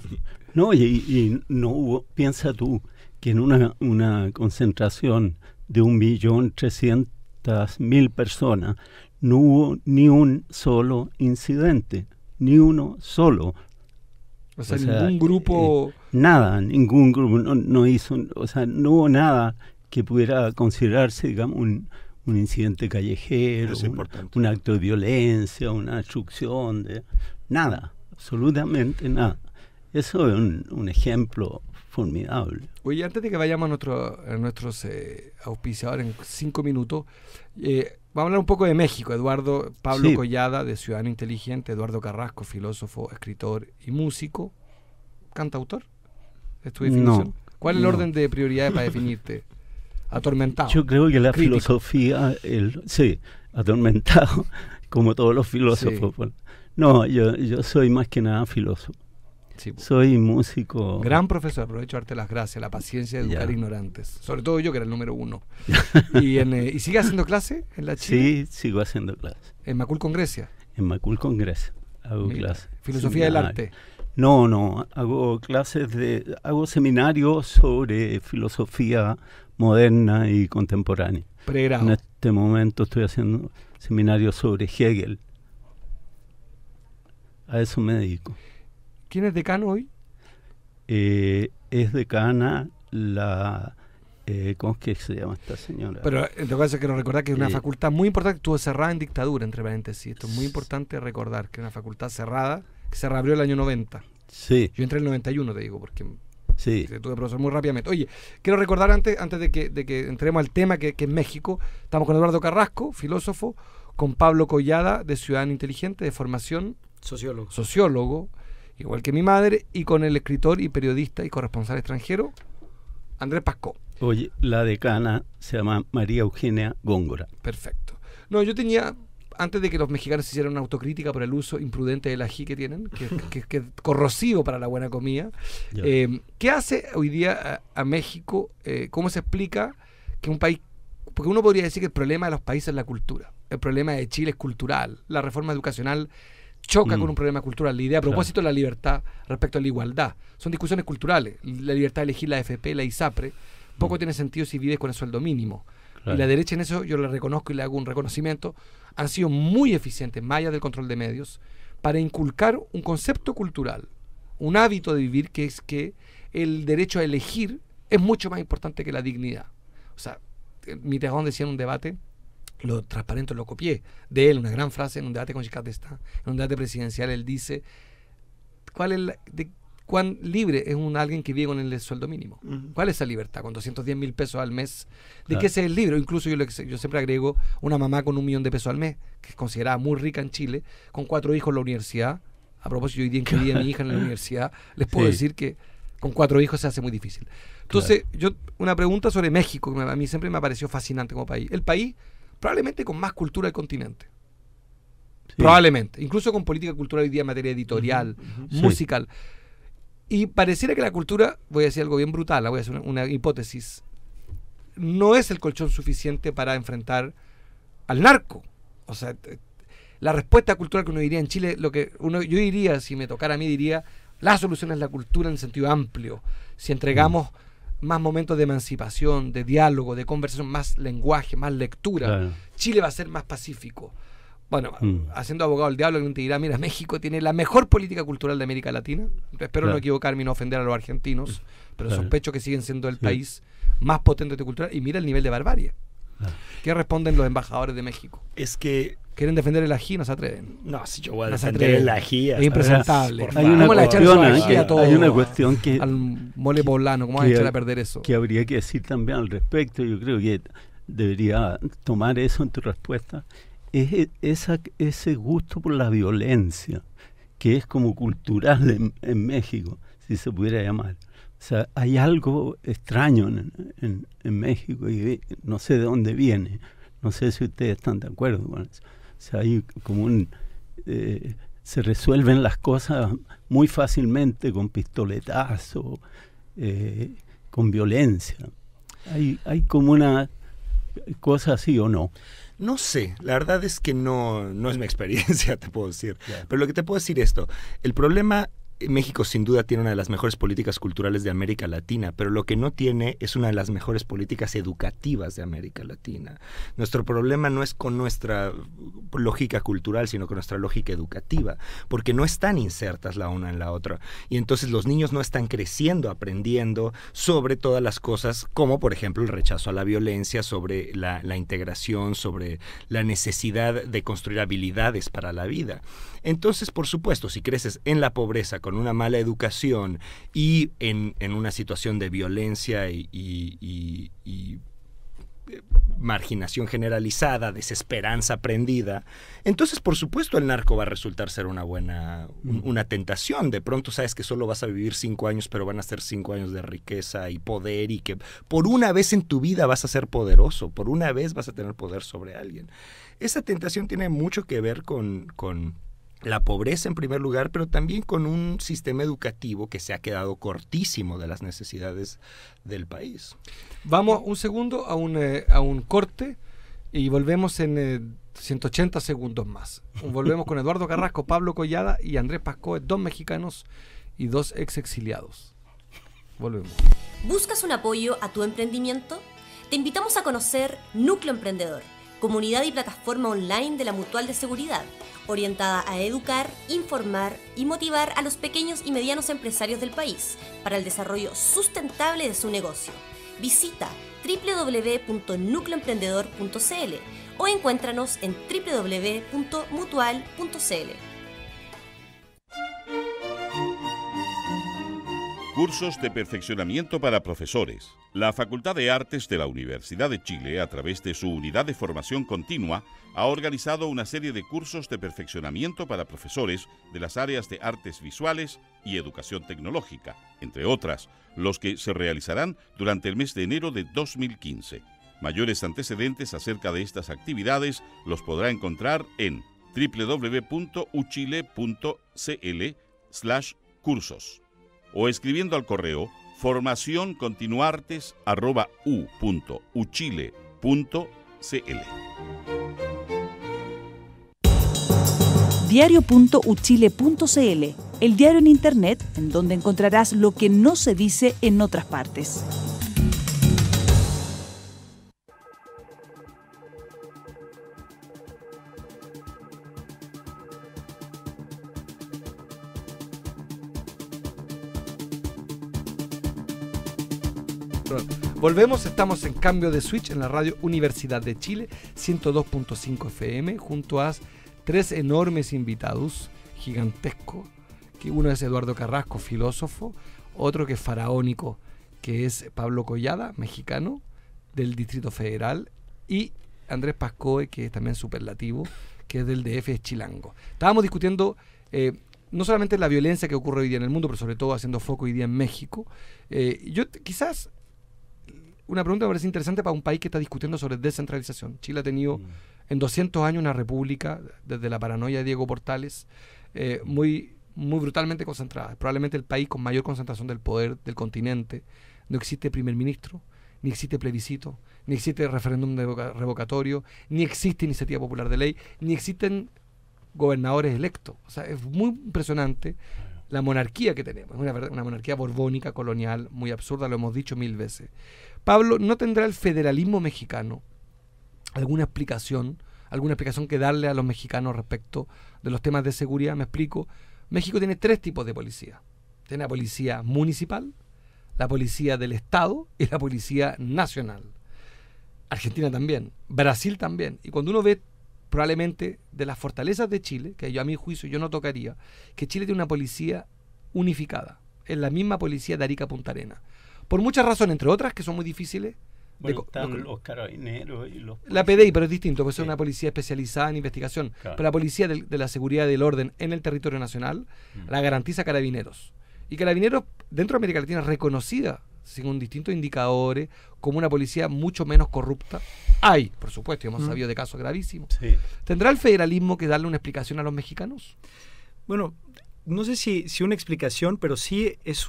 No, y no hubo, piensa tú, que en una concentración de 1.300.000 personas no hubo ni un solo incidente, ni uno solo. O sea, ningún grupo... ningún grupo no hizo, o sea, no hubo nada que pudiera considerarse, digamos, un incidente callejero, un acto de violencia, una destrucción, nada, absolutamente nada. Eso es un ejemplo formidable. Oye, antes de que vayamos a nuestros auspiciadores en 5 minutos, vamos a hablar un poco de México. Pablo Collada, de Ciudadano Inteligente; Eduardo Carrasco, filósofo, escritor y músico. ¿Cantautor? ¿Es tu definición? ¿Cuál es el orden de prioridades para definirte? Atormentado. Yo creo que la filosofía, atormentado, como todos los filósofos. Sí. No, yo soy más que nada filósofo. Sí, soy músico. Gran profesor, aprovecho de darte las gracias, la paciencia de educar ignorantes. Sobre todo yo, que era el número 1. ¿Y sigue haciendo clase en la Chile? Sí, sigo haciendo clase. ¿En Macul con Grecia? En Macul con Grecia hago clases. ¿Filosofía del arte? No, hago seminarios sobre filosofía moderna y contemporánea. Pregrado. En este momento estoy haciendo seminarios sobre Hegel. A eso me dedico. ¿Quién es decano hoy? Es decana ¿cómo es que se llama esta señora? Pero en todo caso quiero recordar que es una facultad muy importante, que estuvo cerrada en dictadura, entre paréntesis. Esto es muy importante recordar, que es una facultad cerrada, que se reabrió el año 90. Sí. Yo entré en el 91, te digo, porque tuve profesor muy rápidamente. Oye, quiero recordar antes de que entremos al tema, que es México, estamos con Eduardo Carrasco, filósofo, con Pablo Collada, de Ciudadano Inteligente, de formación sociólogo, igual que mi madre, y con el escritor y periodista y corresponsal extranjero, Andrés Pascó. Oye, la decana se llama María Eugenia Góngora. Perfecto. No, yo tenía, antes de que los mexicanos hicieran una autocrítica por el uso imprudente del ají que tienen, que es corrosivo para la buena comida, ¿qué hace hoy día a México? ¿Cómo se explica que un país... Porque uno podría decir que el problema de los países es la cultura. El problema de Chile es cultural. La reforma educacional choca con un problema cultural. La idea a propósito de la libertad respecto a la igualdad. Son discusiones culturales. La libertad de elegir la AFP, la ISAPRE, poco tiene sentido si vives con el sueldo mínimo. Claro. Y la derecha en eso, yo le reconozco y le hago un reconocimiento, han sido muy eficientes, más allá del control de medios, para inculcar un concepto cultural, un hábito de vivir, que es que el derecho a elegir es mucho más importante que la dignidad. O sea, Mitterrand decía en un debate, lo transparente lo copié de él, una gran frase en un debate con Giscard d'Estaing, en un debate presidencial. Él dice, ¿cuán libre es alguien que vive con el sueldo mínimo? ¿Cuál es esa libertad? Con 210.000 pesos al mes. ¿De qué se es el libre? Incluso yo siempre agrego una mamá con 1 millón de pesos al mes, que es considerada muy rica en Chile, con 4 hijos en la universidad. A propósito, yo hoy día inscribí a mi hija en la universidad. Les puedo decir que con 4 hijos se hace muy difícil. Entonces, una pregunta sobre México, que a mí siempre me ha parecido fascinante como país. El país probablemente con más cultura del continente. Sí. Probablemente. Incluso con política cultural hoy día en materia editorial, musical. Y pareciera que la cultura, voy a decir algo bien brutal, voy a hacer una hipótesis, no es el colchón suficiente para enfrentar al narco. O sea, la respuesta cultural que uno diría en Chile, yo diría, si me tocara a mí, diría, la solución es la cultura en sentido amplio. Si entregamos más momentos de emancipación, de diálogo, de conversación, más lenguaje, más lectura, Chile va a ser más pacífico. Bueno, haciendo abogado del diablo, alguien te dirá, mira, México tiene la mejor política cultural de América Latina. Espero no equivocarme y no ofender a los argentinos, pero sospecho que siguen siendo el país más potente de cultura. Y mira el nivel de barbarie. ¿Qué responden los embajadores de México? Es que quieren defender el ají, no se atreven. No, si yo voy a defender el ají. Es impresentable. Hay una cuestión que al mole poblano, ¿cómo van a echar a perder eso? Que habría que decir también al respecto. Yo creo que debería tomar eso en tu respuesta. Es ese gusto por la violencia, que es como cultural en México, si se pudiera llamar. O sea, hay algo extraño en México y no sé de dónde viene. No sé si ustedes están de acuerdo con eso. O sea, hay como se resuelven las cosas muy fácilmente con pistoletazo, con violencia. Hay como una cosa así o no. No sé, la verdad es que no es mi experiencia, te puedo decir. Pero lo que te puedo decir es esto, el problema, México sin duda tiene una de las mejores políticas culturales de América Latina, pero lo que no tiene es una de las mejores políticas educativas de América Latina. Nuestro problema no es con nuestra lógica cultural, sino con nuestra lógica educativa, porque no están insertas la una en la otra. Y entonces los niños no están creciendo, aprendiendo sobre todas las cosas, como por ejemplo el rechazo a la violencia, sobre la integración, sobre la necesidad de construir habilidades para la vida. Entonces, por supuesto, si creces en la pobreza, con una mala educación y en una situación de violencia y marginación generalizada, desesperanza aprendida, entonces por supuesto el narco va a resultar ser una tentación. De pronto sabes que solo vas a vivir 5 años, pero van a ser 5 años de riqueza y poder, y que por una vez en tu vida vas a ser poderoso, por una vez vas a tener poder sobre alguien. Esa tentación tiene mucho que ver con la pobreza en primer lugar, pero también con un sistema educativo que se ha quedado cortísimo de las necesidades del país. Vamos un segundo a un corte y volvemos en 180 segundos más. Volvemos con Eduardo Carrasco, Pablo Collada y Andrés Pascoe, 2 mexicanos y 2 exiliados. Volvemos. ¿Buscas un apoyo a tu emprendimiento? Te invitamos a conocer Núcleo Emprendedor, comunidad y plataforma online de la Mutual de Seguridad, orientada a educar, informar y motivar a los pequeños y medianos empresarios del país para el desarrollo sustentable de su negocio. Visita www.nucleoemprendedor.cl o encuéntranos en www.mutual.cl. Cursos de perfeccionamiento para profesores. La Facultad de Artes de la Universidad de Chile, a través de su unidad de formación continua, ha organizado una serie de cursos de perfeccionamiento para profesores de las áreas de artes visuales y educación tecnológica, entre otras, los que se realizarán durante el mes de enero de 2015. Mayores antecedentes acerca de estas actividades los podrá encontrar en www.uchile.cl/cursos o escribiendo al correo formacioncontinuartes@u.uchile.cl. Diario.uchile.cl, el diario en internet en donde encontrarás lo que no se dice en otras partes. Volvemos, estamos en Cambio de Switch en la radio Universidad de Chile, 102.5 FM, junto a 3 enormes invitados, gigantescos, que uno es Eduardo Carrasco, filósofo, otro que es faraónico, que es Pablo Collada, mexicano, del Distrito Federal, y Andrés Pascoe, que es también superlativo, que es del DF, es chilango. Estábamos discutiendo no solamente la violencia que ocurre hoy día en el mundo, pero sobre todo haciendo foco hoy día en México. Quizás una pregunta me parece interesante para un país que está discutiendo sobre descentralización. Chile ha tenido en 200 años una república, desde la paranoia de Diego Portales, muy brutalmente concentrada. Probablemente el país con mayor concentración del poder del continente. No existe primer ministro, ni existe plebiscito, ni existe referéndum revocatorio, ni existe iniciativa popular de ley, ni existen gobernadores electos. O sea, es muy impresionante la monarquía que tenemos. Es una monarquía borbónica, colonial, muy absurda, lo hemos dicho 1000 veces. Pablo, ¿no tendrá el federalismo mexicano alguna explicación que darle a los mexicanos respecto de los temas de seguridad? Me explico. México tiene 3 tipos de policía. Tiene la policía municipal, la policía del Estado y la policía nacional. Argentina también, Brasil también. Y cuando uno ve probablemente de las fortalezas de Chile, que yo a mi juicio yo no tocaría, que Chile tiene una policía unificada. Es la misma policía de Arica a Punta Arenas. Por muchas razones, entre otras que son muy difíciles. Bueno, están los carabineros y los... La PDI, pero es distinto, porque es una policía especializada en investigación. Claro. Pero la policía de la seguridad y del orden en el territorio nacional la garantiza Carabineros. Y Carabineros, dentro de América Latina, es reconocida, según distintos indicadores, como una policía mucho menos corrupta. Hay, por supuesto, hemos sabido de casos gravísimos. Sí. ¿Tendrá el federalismo que darle una explicación a los mexicanos? Bueno, no sé si una explicación, pero sí es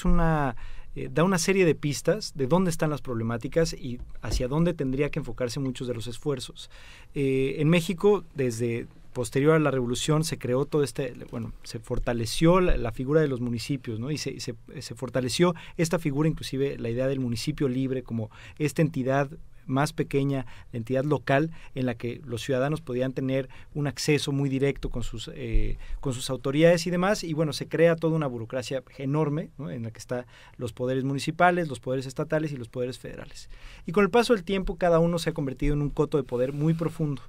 una... da una serie de pistas de dónde están las problemáticas y hacia dónde tendría que enfocarse muchos de los esfuerzos. En México, desde posterior a la revolución, se creó todo se fortaleció la figura de los municipios, ¿no? Y se fortaleció esta figura, inclusive la idea del municipio libre como esta entidad más pequeña, la entidad local en la que los ciudadanos podían tener un acceso muy directo con sus autoridades y demás, y bueno, se crea toda una burocracia enorme, ¿no? En la que están los poderes municipales, los poderes estatales y los poderes federales. Y con el paso del tiempo, cada uno se ha convertido en un coto de poder muy profundo.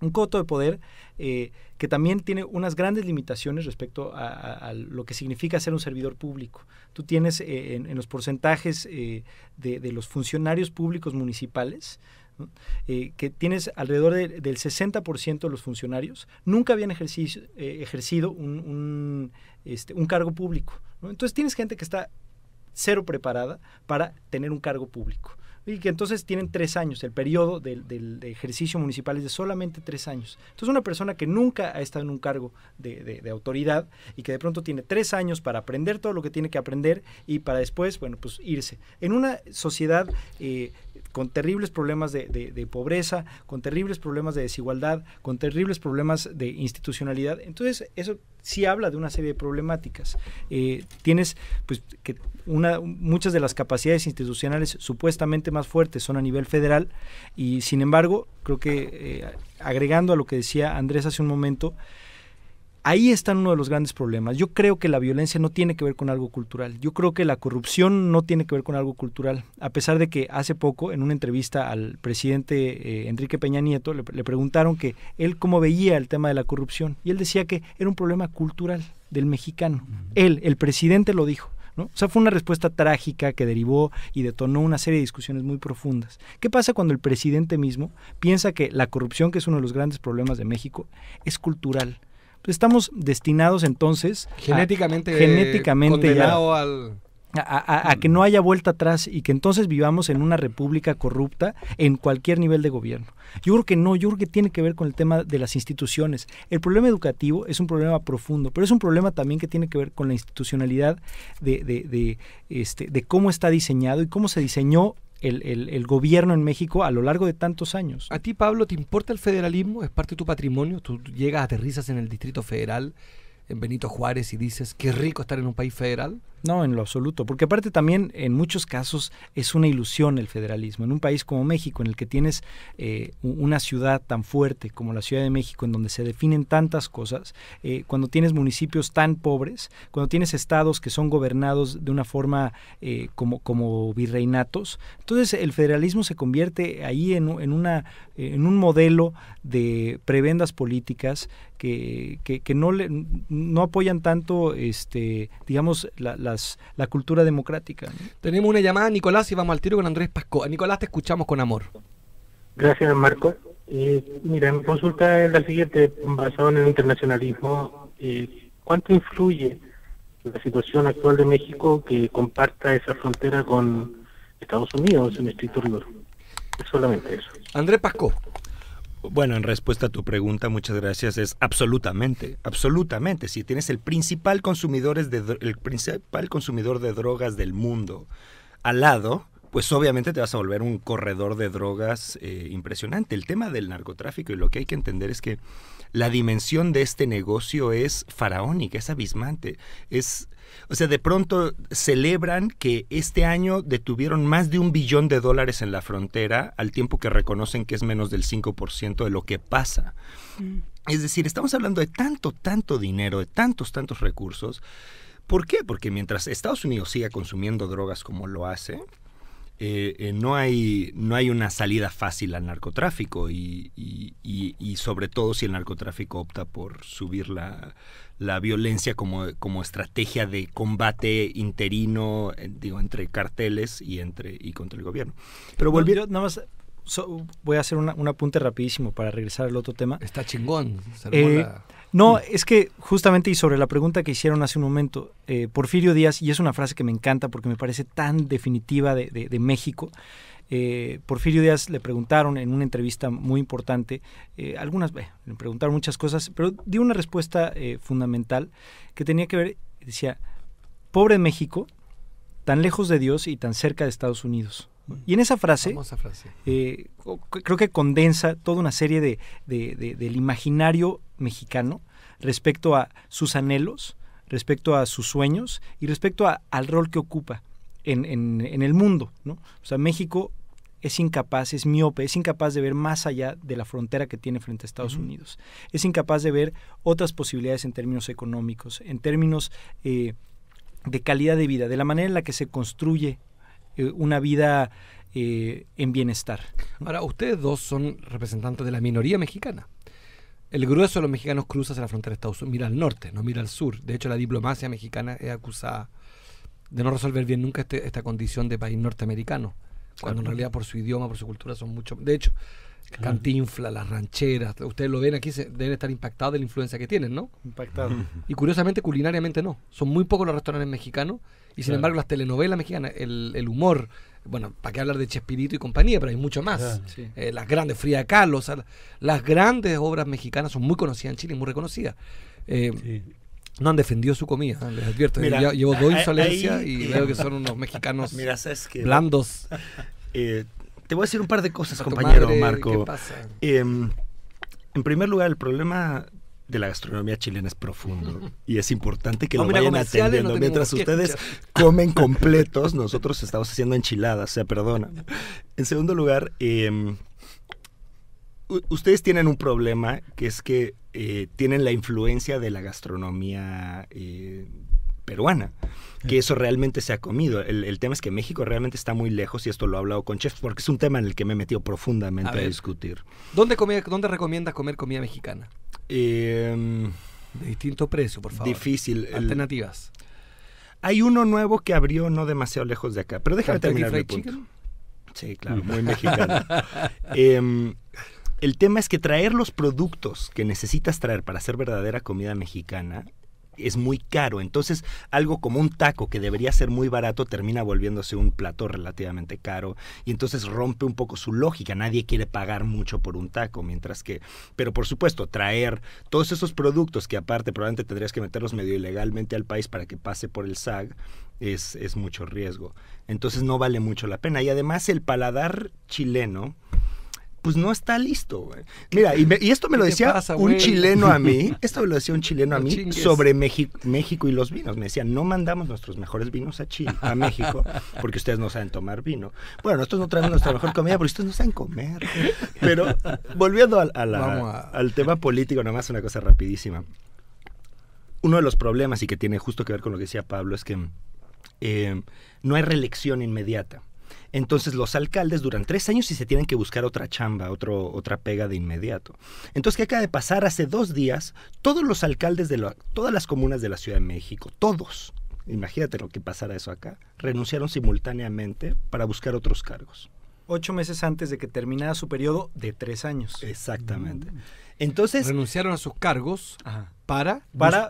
Un coto de poder que también tiene unas grandes limitaciones respecto a lo que significa ser un servidor público. Tú tienes en los porcentajes de los funcionarios públicos municipales, ¿no? Que tienes alrededor del 60% de los funcionarios nunca habían ejercido un cargo público, ¿no? Entonces tienes gente que está cero preparada para tener un cargo público. Y que entonces tienen 3 años, el periodo de ejercicio municipal es de solamente 3 años. Entonces una persona que nunca ha estado en un cargo de autoridad y que de pronto tiene 3 años para aprender todo lo que tiene que aprender y para después, bueno, pues irse. En una sociedad con terribles problemas de pobreza, con terribles problemas de desigualdad, con terribles problemas de institucionalidad, entonces eso sí habla de una serie de problemáticas. Tienes pues que muchas de las capacidades institucionales supuestamente más fuertes son a nivel federal y sin embargo creo que agregando a lo que decía Andrés hace un momento, ahí está uno de los grandes problemas. Yo creo que la violencia no tiene que ver con algo cultural. Yo creo que la corrupción no tiene que ver con algo cultural. A pesar de que hace poco, en una entrevista al presidente Enrique Peña Nieto, le preguntaron que él cómo veía el tema de la corrupción. Y él decía que era un problema cultural del mexicano. Él, el presidente, lo dijo, ¿no? O sea, fue una respuesta trágica que derivó y detonó una serie de discusiones muy profundas. ¿Qué pasa cuando el presidente mismo piensa que la corrupción, que es uno de los grandes problemas de México, es cultural? Estamos destinados entonces genéticamente condenado a que no haya vuelta atrás y que entonces vivamos en una república corrupta en cualquier nivel de gobierno. Yo creo que no, yo creo que tiene que ver con el tema de las instituciones. El problema educativo es un problema profundo, pero es un problema también que tiene que ver con la institucionalidad de cómo está diseñado y cómo se diseñó el gobierno en México a lo largo de tantos años. ¿A ti, Pablo, te importa el federalismo? ¿Es parte de tu patrimonio? Tú llegas, aterrizas en el Distrito Federal, en Benito Juárez y dices, qué rico estar en un país federal? No, en lo absoluto, porque aparte también en muchos casos es una ilusión el federalismo. En un país como México, en el que tienes una ciudad tan fuerte como la Ciudad de México, en donde se definen tantas cosas, cuando tienes municipios tan pobres, cuando tienes estados que son gobernados de una forma como virreinatos, entonces el federalismo se convierte ahí en un modelo de prebendas políticas que no apoyan tanto, digamos, la cultura democrática, ¿no? Tenemos una llamada, Nicolás, y vamos al tiro con Andrés Pascó. Nicolás, te escuchamos con amor. Gracias, Marco. Mira, mi consulta es la siguiente, basada en el internacionalismo. ¿Cuánto influye la situación actual de México que comparta esa frontera con Estados Unidos en estricto rigor? Es solamente eso. Andrés Pascó. Bueno, en respuesta a tu pregunta, muchas gracias, es absolutamente. Si tienes el principal consumidor de drogas del mundo al lado, pues obviamente te vas a volver un corredor de drogas impresionante. El tema del narcotráfico, y lo que hay que entender es que la dimensión de este negocio es faraónica, es abismante. O sea, de pronto celebran que este año detuvieron más de $1 billón en la frontera, al tiempo que reconocen que es menos del 5% de lo que pasa. Es decir, estamos hablando de tanto dinero, de tantos recursos. ¿Por qué? Porque mientras Estados Unidos siga consumiendo drogas como lo hace, no hay una salida fácil al narcotráfico y sobre todo si el narcotráfico opta por subir la violencia como estrategia de combate interino, entre carteles y contra el gobierno. Pero yo nada más voy a hacer un apunte rapidísimo para regresar al otro tema. Está chingón. No, es que justamente, y sobre la pregunta que hicieron hace un momento, Porfirio Díaz, y es una frase que me encanta porque me parece tan definitiva de México. Porfirio Díaz le preguntaron en una entrevista muy importante, le preguntaron muchas cosas, pero dio una respuesta fundamental que tenía que ver, decía, pobre México, tan lejos de Dios y tan cerca de Estados Unidos. Y en esa frase, creo que condensa toda una serie del imaginario mexicano respecto a sus anhelos, respecto a sus sueños y respecto al rol que ocupa en el mundo, ¿no? O sea, México es incapaz, es miope, es incapaz de ver más allá de la frontera que tiene frente a Estados Unidos. Es incapaz de ver otras posibilidades en términos económicos, en términos de calidad de vida, de la manera en la que se construye una vida en bienestar. Ahora, ustedes dos son representantes de la minoría mexicana. El grueso de los mexicanos cruza hacia la frontera de Estados Unidos, mira al norte, no mira al sur. De hecho, la diplomacia mexicana es acusada de no resolver bien nunca esta condición de país norteamericano, cuando en realidad por su idioma, por su cultura son mucho... De hecho, Cantinflas, las rancheras, ustedes lo ven aquí, deben estar impactados de la influencia que tienen, ¿no? Impactados. Y curiosamente, culinariamente no. Son muy pocos los restaurantes mexicanos y sin embargo las telenovelas mexicanas, el humor, bueno, para qué hablar de Chespirito y compañía, pero hay mucho más. Sí. Las grandes, Frida Kahlo, o sea, las grandes obras mexicanas son muy conocidas en Chile y muy reconocidas. No han defendido su comida, les advierto. Mira, llevo 2 insolencias y veo que son unos mexicanos blandos. Te voy a decir un par de cosas, compañero madre, Marco. ¿Qué pasa? En primer lugar, el problema de la gastronomía chilena es profundo y es importante que lo vayan atendiendo. Mientras ustedes comen completos, nosotros estamos haciendo enchiladas, o sea, perdona. En segundo lugar, ustedes tienen un problema que es que tienen la influencia de la gastronomía peruana, que eso realmente se ha comido. El tema es que México realmente está muy lejos, y esto lo he hablado con chefs, porque es un tema en el que me he metido profundamente a discutir. ¿Dónde recomiendas comer comida mexicana? De distinto precio, por favor. Difícil. Alternativas. Hay uno nuevo que abrió no demasiado lejos de acá, pero déjame terminar mi punto. Chicken? Sí, claro, muy mexicano. El tema es que traer los productos que necesitas traer para hacer verdadera comida mexicana es muy caro. Entonces, algo como un taco que debería ser muy barato termina volviéndose un plato relativamente caro, y entonces rompe un poco su lógica. Nadie quiere pagar mucho por un taco, mientras que... Pero por supuesto, traer todos esos productos que aparte probablemente tendrías que meterlos medio ilegalmente al país para que pase por el SAG es mucho riesgo. Entonces no vale mucho la pena. Y además el paladar chileno pues no está listo, güey. Mira, y esto me lo decía un chileno a mí, sobre México y los vinos. Me decía, no mandamos nuestros mejores vinos a México, porque ustedes no saben tomar vino. Bueno, nosotros no traemos nuestra mejor comida, porque ustedes no saben comer. Pero volviendo al tema político, nomás una cosa rapidísima. Uno de los problemas, y que tiene justo que ver con lo que decía Pablo, es que no hay reelección inmediata. Entonces los alcaldes duran 3 años y se tienen que buscar otra chamba, otra pega de inmediato. Entonces, ¿qué acaba de pasar? Hace 2 días, todos los alcaldes de todas las comunas de la Ciudad de México, todos, imagínate lo que pasara eso acá, renunciaron simultáneamente para buscar otros cargos. 8 meses antes de que terminara su periodo de 3 años. Exactamente. Entonces renunciaron a sus cargos para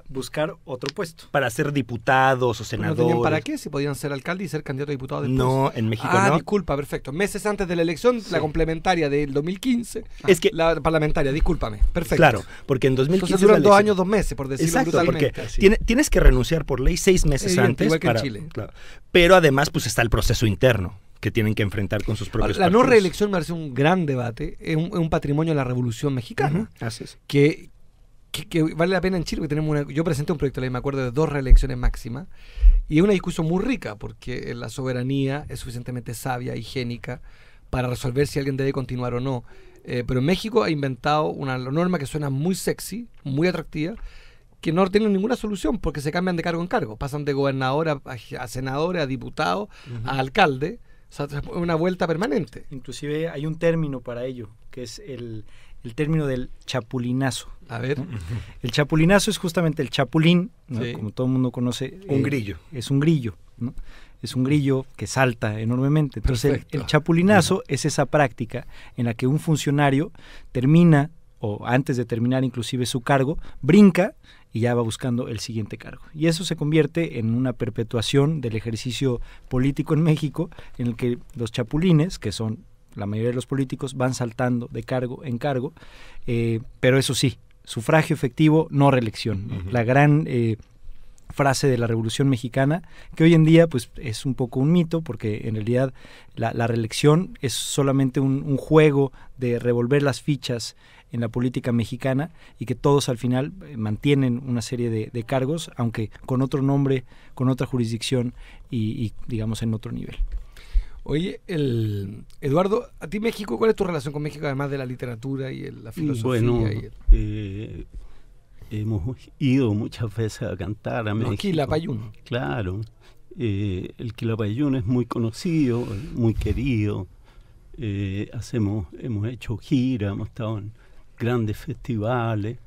buscar otro puesto. Para ser diputados o senadores. ¿No tenían para qué? Si podían ser alcalde y ser candidato a diputado después. No, en México no. Disculpa, perfecto. Meses antes de la elección, la complementaria del 2015. Es que la parlamentaria, discúlpame. Perfecto. Claro, porque en 2015 entonces duran 2 años, 2 meses, por decirlo brutalmente. Porque tienes que renunciar por ley 6 meses antes. Igual que en Chile. Claro. Pero además, pues está el proceso interno que tienen que enfrentar con sus propios partidos. La no reelección me parece un gran debate, es un patrimonio de la Revolución Mexicana. Así es. Que vale la pena en Chile, porque tenemos yo presenté un proyecto de ley, me acuerdo, de 2 reelecciones máximas, y es una discusión muy rica, porque la soberanía es suficientemente sabia, higiénica, para resolver si alguien debe continuar o no. Pero en México ha inventado una norma que suena muy sexy, muy atractiva, que no tienen ninguna solución, porque se cambian de cargo en cargo, pasan de gobernador a senador, a diputado, a alcalde. O sea, una vuelta permanente. Inclusive hay un término para ello, que es el término del chapulinazo. A ver. El chapulinazo es justamente el chapulín, ¿no? Sí. Como todo el mundo conoce. Un grillo. Es un grillo, ¿no? Es un grillo que salta enormemente. Entonces el chapulinazo es esa práctica en la que un funcionario termina, o antes de terminar inclusive su cargo, brinca y ya va buscando el siguiente cargo. Y eso se convierte en una perpetuación del ejercicio político en México, en el que los chapulines, que son la mayoría de los políticos, van saltando de cargo en cargo, pero eso sí, sufragio efectivo, no reelección. ¿No? La gran frase de la Revolución Mexicana, que hoy en día pues es un poco un mito, porque en realidad la reelección es solamente un juego de revolver las fichas en la política mexicana, y que todos al final mantienen una serie de cargos, aunque con otro nombre, con otra jurisdicción y digamos en otro nivel. Oye, Eduardo, a ti México, ¿cuál es tu relación con México, además de la literatura y la filosofía? Bueno, hemos ido muchas veces a cantar a México. Quilapayún. Claro, el Quilapayún es muy conocido, muy querido. Hemos hecho giras, hemos estado en grandes festivales,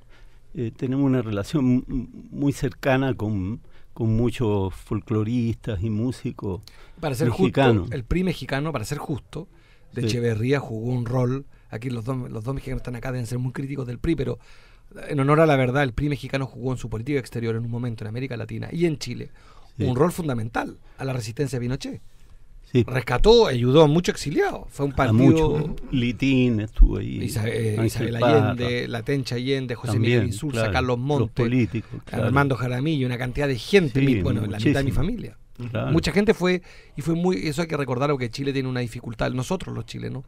tenemos una relación muy cercana con muchos folcloristas y músicos para ser mexicanos. Justo, el PRI mexicano, para ser justo, de Echeverría jugó un rol. Aquí los dos mexicanos que están acá deben ser muy críticos del PRI, pero en honor a la verdad, el PRI mexicano jugó en su política exterior en un momento en América Latina y en Chile un rol fundamental a la resistencia de Pinochet. Sí. Rescató, ayudó a muchos exiliados. Fue un partido. Litín estuvo ahí. Isabel Allende, la Tencha Allende, José Miguel Insulza, claro, Carlos Montes, políticos, claro. Armando Jaramillo, una cantidad de gente, la mitad de mi familia. Claro. Mucha gente fue muy. Eso hay que recordar, que Chile tiene una dificultad, nosotros los chilenos.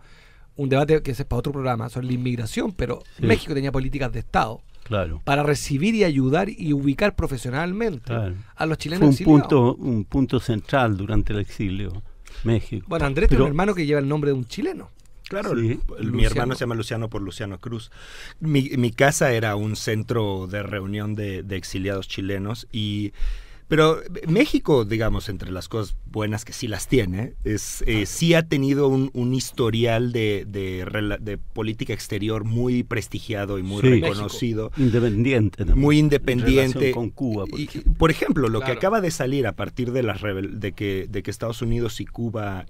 Un debate que es para otro programa sobre la inmigración, pero México tenía políticas de Estado. Claro. Para recibir y ayudar y ubicar profesionalmente a los chilenos fue exiliados. Un punto central durante el exilio. México. Bueno, Andrés tiene un hermano que lleva el nombre de un chileno. Claro, mi hermano se llama Luciano por Luciano Cruz. Mi casa era un centro de reunión de exiliados chilenos pero México, digamos, entre las cosas buenas que sí las tiene, sí ha tenido un historial de política exterior muy prestigiado y muy reconocido. México. Independiente también. Muy independiente. Con Cuba, por ejemplo, lo que acaba de salir a partir de de que Estados Unidos y Cuba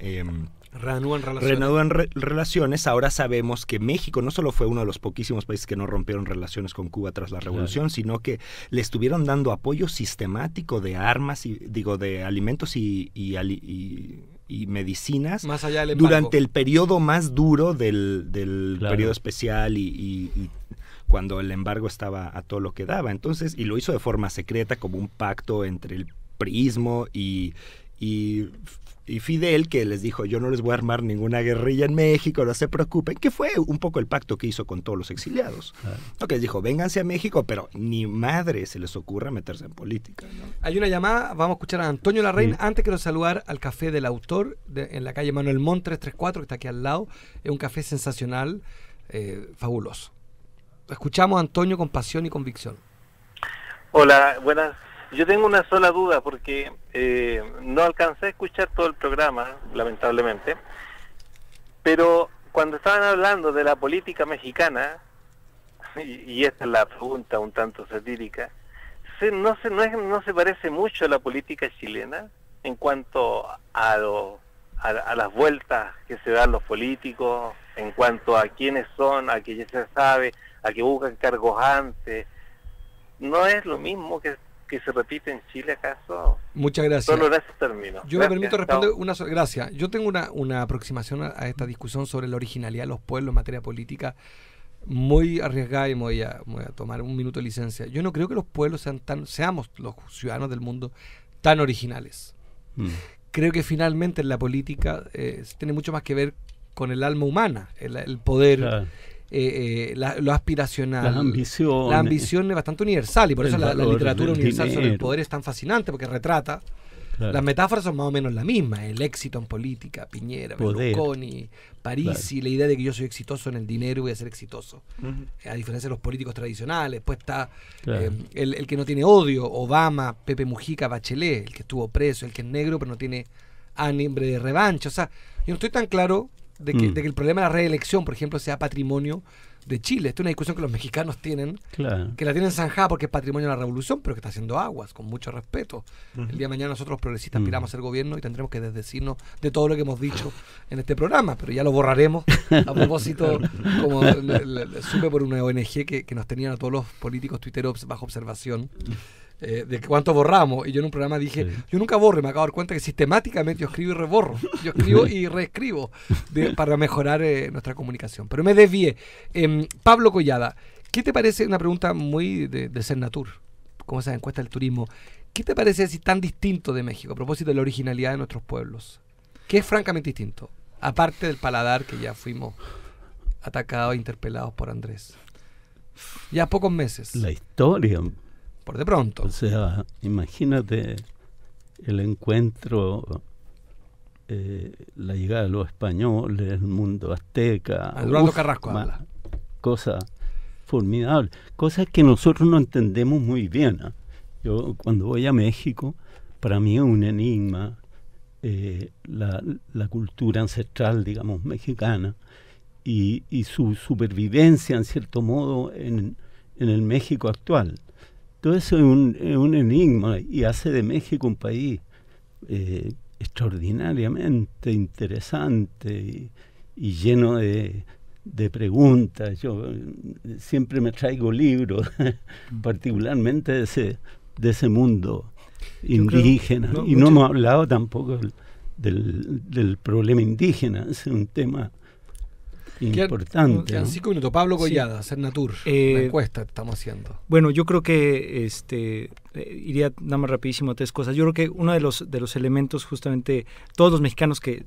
reanudan relaciones, ahora sabemos que México no solo fue uno de los poquísimos países que no rompieron relaciones con Cuba tras la revolución, sino que le estuvieron dando apoyo sistemático de armas, de alimentos y medicinas más allá del durante el periodo más duro del periodo especial y cuando el embargo estaba a todo lo que daba. Entonces, y lo hizo de forma secreta, como un pacto entre el priismo y y Fidel, que les dijo, yo no les voy a armar ninguna guerrilla en México, no se preocupen, que fue un poco el pacto que hizo con todos los exiliados. Que les dijo, vénganse a México, pero ni madre se les ocurra meterse en política, ¿no? Hay una llamada, vamos a escuchar a Antonio Larraín. Antes quiero saludar al Café del Autor, en la calle Manuel Montt 334, que está aquí al lado. Es un café sensacional, fabuloso. Escuchamos a Antonio con pasión y convicción. Hola, buenas. Yo tengo una sola duda porque no alcancé a escuchar todo el programa, lamentablemente, pero cuando estaban hablando de la política mexicana, y esta es la pregunta un tanto satírica, no se parece mucho a la política chilena en cuanto a las vueltas que se dan los políticos, en cuanto a quiénes son, a que ya se sabe, a que buscan cargos antes. ¿No es lo mismo que se repite en Chile, acaso? Muchas gracias. Solo en esos términos. Yo me permito responder gracias. Yo tengo una aproximación a esta discusión sobre la originalidad de los pueblos en materia política muy arriesgada, y me voy a tomar un minuto de licencia. Yo no creo que los pueblos seamos los ciudadanos del mundo tan originales. Creo que finalmente en la política tiene mucho más que ver con el alma humana, el poder. Claro. Lo aspiracional, la ambición es bastante universal, y por eso la literatura universal sobre el poder es tan fascinante, porque retrata. Claro. Las metáforas son más o menos la misma: el éxito en política, Piñera, Berlusconi, Parisi, claro. La idea de que yo soy exitoso en el dinero y voy a ser exitoso, a diferencia de los políticos tradicionales. Después está claro. El que no tiene odio, Obama, Pepe Mujica, Bachelet, el que estuvo preso, el que es negro pero no tiene hambre de revancha. O sea, yo no estoy tan claro de que el problema de la reelección, por ejemplo, sea patrimonio de Chile. Esta es una discusión que los mexicanos tienen, claro. Que la tienen zanjada porque es patrimonio de la revolución, pero que está haciendo aguas, con mucho respeto. El día de mañana nosotros los progresistas aspiramos a ser gobierno y tendremos que desdecirnos de todo lo que hemos dicho en este programa, pero ya lo borraremos a propósito, como supe por una ONG que nos tenían a todos los políticos tuiteros bajo observación, de cuánto borramos, y yo en un programa dije, yo nunca borro, y me acabo de dar cuenta que sistemáticamente yo escribo y reborro, yo escribo y reescribo para mejorar nuestra comunicación. Pero me desvié. Pablo Collada, ¿qué te parece? Una pregunta muy de Cernatur, como esa encuesta del turismo. ¿Qué te parece así tan distinto de México a propósito de la originalidad de nuestros pueblos? ¿Qué es francamente distinto? Aparte del paladar, que ya fuimos atacados e interpelados por Andrés. Ya pocos meses. La historia. Por de pronto. O sea, imagínate el encuentro, la llegada de los españoles, el mundo azteca. Eduardo Carrasco habla. Cosa formidable. Cosas que nosotros no entendemos muy bien. Yo cuando voy a México, para mí es un enigma la cultura ancestral, digamos, mexicana, y su supervivencia, en cierto modo, en el México actual. Todo eso es un enigma, y hace de México un país extraordinariamente interesante y lleno de preguntas. Yo siempre me traigo libros, particularmente de ese mundo indígena. Y no hemos hablado tampoco del problema indígena. Es un tema importante. En 5 minutos, Pablo Collada, Cernatur, la encuesta estamos haciendo. Bueno, yo creo que iría nada más rapidísimo a 3 cosas. Yo creo que uno de los elementos, justamente, todos los mexicanos que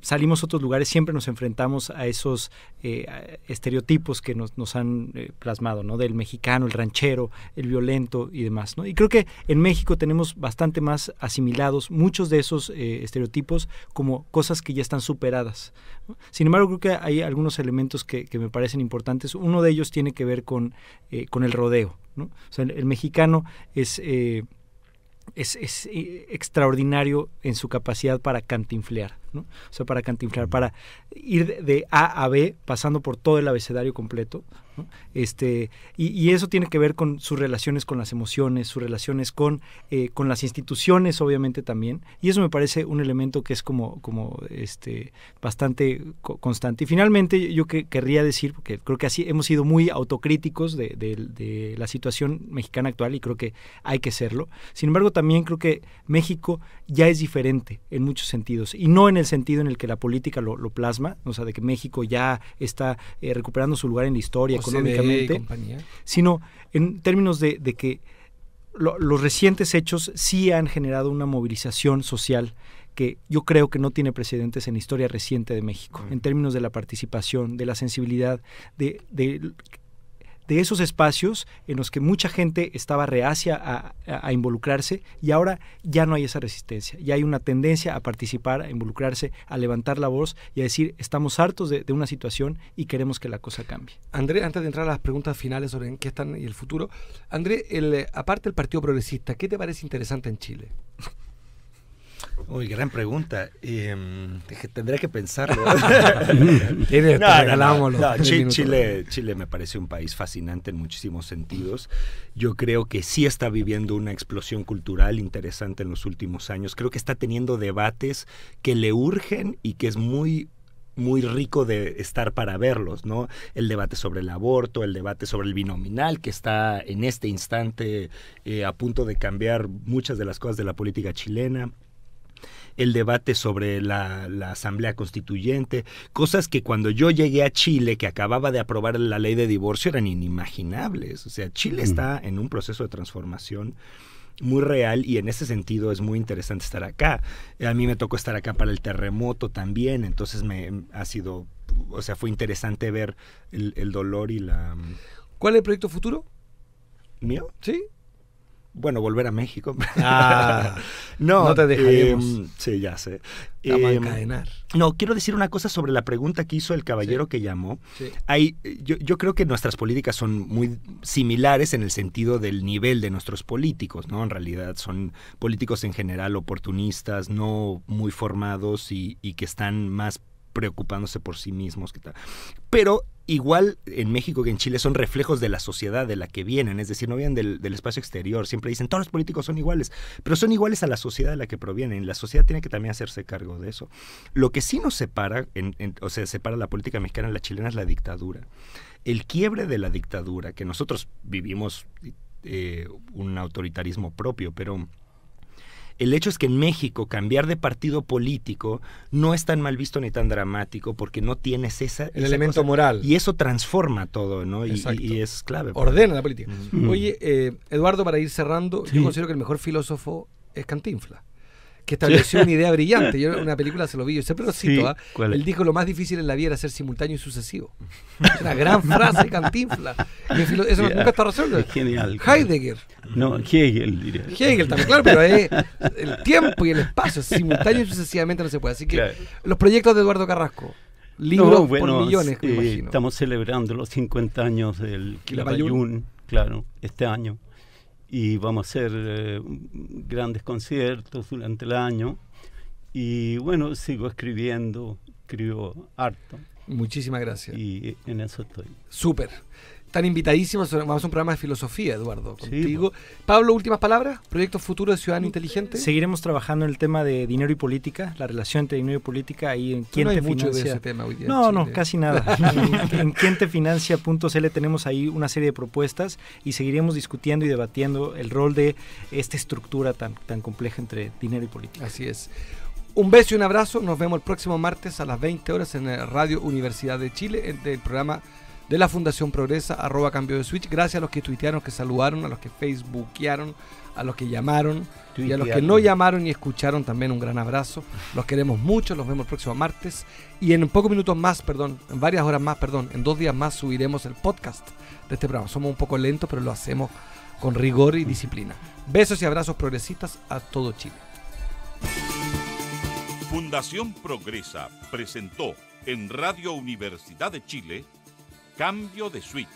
salimos a otros lugares siempre nos enfrentamos a esos estereotipos que nos han plasmado, ¿no? Del mexicano, el ranchero, el violento y demás, ¿no? Y creo que en México tenemos bastante más asimilados muchos de esos estereotipos como cosas que ya están superadas, ¿no? Sin embargo, creo que hay algunos elementos que me parecen importantes. Uno de ellos tiene que ver con el rodeo, ¿no? O sea, el mexicano es extraordinario en su capacidad para cantinflear, ¿no? O sea, para cantinflear, para ir de A a B, pasando por todo el abecedario completo, ¿no? Y eso tiene que ver con sus relaciones con las emociones, sus relaciones con las instituciones, obviamente, también, y eso me parece un elemento que es como bastante constante. Y finalmente yo querría decir, porque creo que así hemos sido muy autocríticos de la situación mexicana actual, y creo que hay que serlo. Sin embargo, también creo que México ya es diferente en muchos sentidos, y no en el sentido en el que la política lo plasma, o sea, de que México ya está recuperando su lugar en la historia económicamente, sino en términos de que los recientes hechos sí han generado una movilización social que yo creo que no tiene precedentes en la historia reciente de México, en términos de la participación, de la sensibilidad, de esos espacios en los que mucha gente estaba reacia a involucrarse, y ahora ya no hay esa resistencia, ya hay una tendencia a participar, a involucrarse, a levantar la voz y a decir, estamos hartos de una situación y queremos que la cosa cambie. André, antes de entrar a las preguntas finales sobre en qué están y el futuro, André, aparte del Partido Progresista, ¿qué te parece interesante en Chile? Uy, gran pregunta. Tendré que pensarlo. Chile me parece un país fascinante en muchísimos sentidos. Yo creo que sí está viviendo una explosión cultural interesante en los últimos años. Creo que está teniendo debates que le urgen y que es muy rico de estar para verlos, ¿no? El debate sobre el aborto, el debate sobre el binominal, que está en este instante a punto de cambiar muchas de las cosas de la política chilena. El debate sobre la Asamblea Constituyente, cosas que cuando yo llegué a Chile, que acababa de aprobar la ley de divorcio, eran inimaginables. O sea, Chile está en un proceso de transformación muy real y en ese sentido es muy interesante estar acá. A mí me tocó estar acá para el terremoto también, entonces fue interesante ver el dolor y la... ¿Cuál es el proyecto futuro? ¿Mío? Sí. Bueno, volver a México. No te dejaremos. Sí, ya sé. Vamos a encadenar. No, quiero decir una cosa sobre la pregunta que hizo el caballero que llamó. Sí. Yo creo que nuestras políticas son muy similares en el sentido del nivel de nuestros políticos, ¿no? En realidad son políticos en general oportunistas, no muy formados y que están más preocupándose por sí mismos. Pero igual en México que en Chile son reflejos de la sociedad de la que vienen, es decir, no vienen del espacio exterior. Siempre dicen, todos los políticos son iguales, pero son iguales a la sociedad de la que provienen. La sociedad tiene que también hacerse cargo de eso. Lo que sí nos separa, separa la política mexicana y la chilena es la dictadura. El quiebre de la dictadura, que nosotros vivimos un autoritarismo propio, pero... El hecho es que en México cambiar de partido político no es tan mal visto ni tan dramático porque no tienes esa elemento cosa moral. Y eso transforma todo, ¿no? Y es clave. Ordena la política. Oye, Eduardo, para ir cerrando, yo considero que el mejor filósofo es Cantinflas, que estableció una idea brillante. Yo en una película se lo vi, yo siempre lo cito. Él dijo, lo más difícil en la vida era ser simultáneo y sucesivo. Es una gran frase de Cantinflas. Eso nunca está resuelto. Es genial. Heidegger. No, Hegel diría. Hegel también, claro, pero el tiempo y el espacio, simultáneo y sucesivamente no se puede. Así que los proyectos de Eduardo Carrasco, libros por millones, me imagino. Estamos celebrando los 50 años del Quilapayún, claro, este año. Y vamos a hacer grandes conciertos durante el año. Y bueno, sigo escribo harto. Muchísimas gracias. Y en eso estoy. Súper. Están invitadísimos. Vamos a hacer un programa de filosofía, Eduardo, contigo. Sí. Pablo, últimas palabras. ¿Proyecto futuro de Ciudadano Inteligente? Seguiremos trabajando en el tema de dinero y política, la relación entre dinero y política. Ahí en quién te financia. De ese tema hoy día no, casi nada. En quientefinancia.cl tenemos ahí una serie de propuestas y seguiremos discutiendo y debatiendo el rol de esta estructura tan compleja entre dinero y política. Así es. Un beso y un abrazo. Nos vemos el próximo martes a las 20 horas en Radio Universidad de Chile, del programa de la Fundación Progresa, @cambio de switch. Gracias a los que tuitearon, que saludaron, a los que facebookearon, a los que llamaron y a los que no llamaron y escucharon también un gran abrazo. Los queremos mucho, los vemos el próximo martes y en pocos minutos más, en varias horas más, en 2 días más subiremos el podcast de este programa. Somos un poco lentos, pero lo hacemos con rigor y disciplina. Besos y abrazos progresistas a todo Chile. Fundación Progresa presentó en Radio Universidad de Chile Cambio de Switch,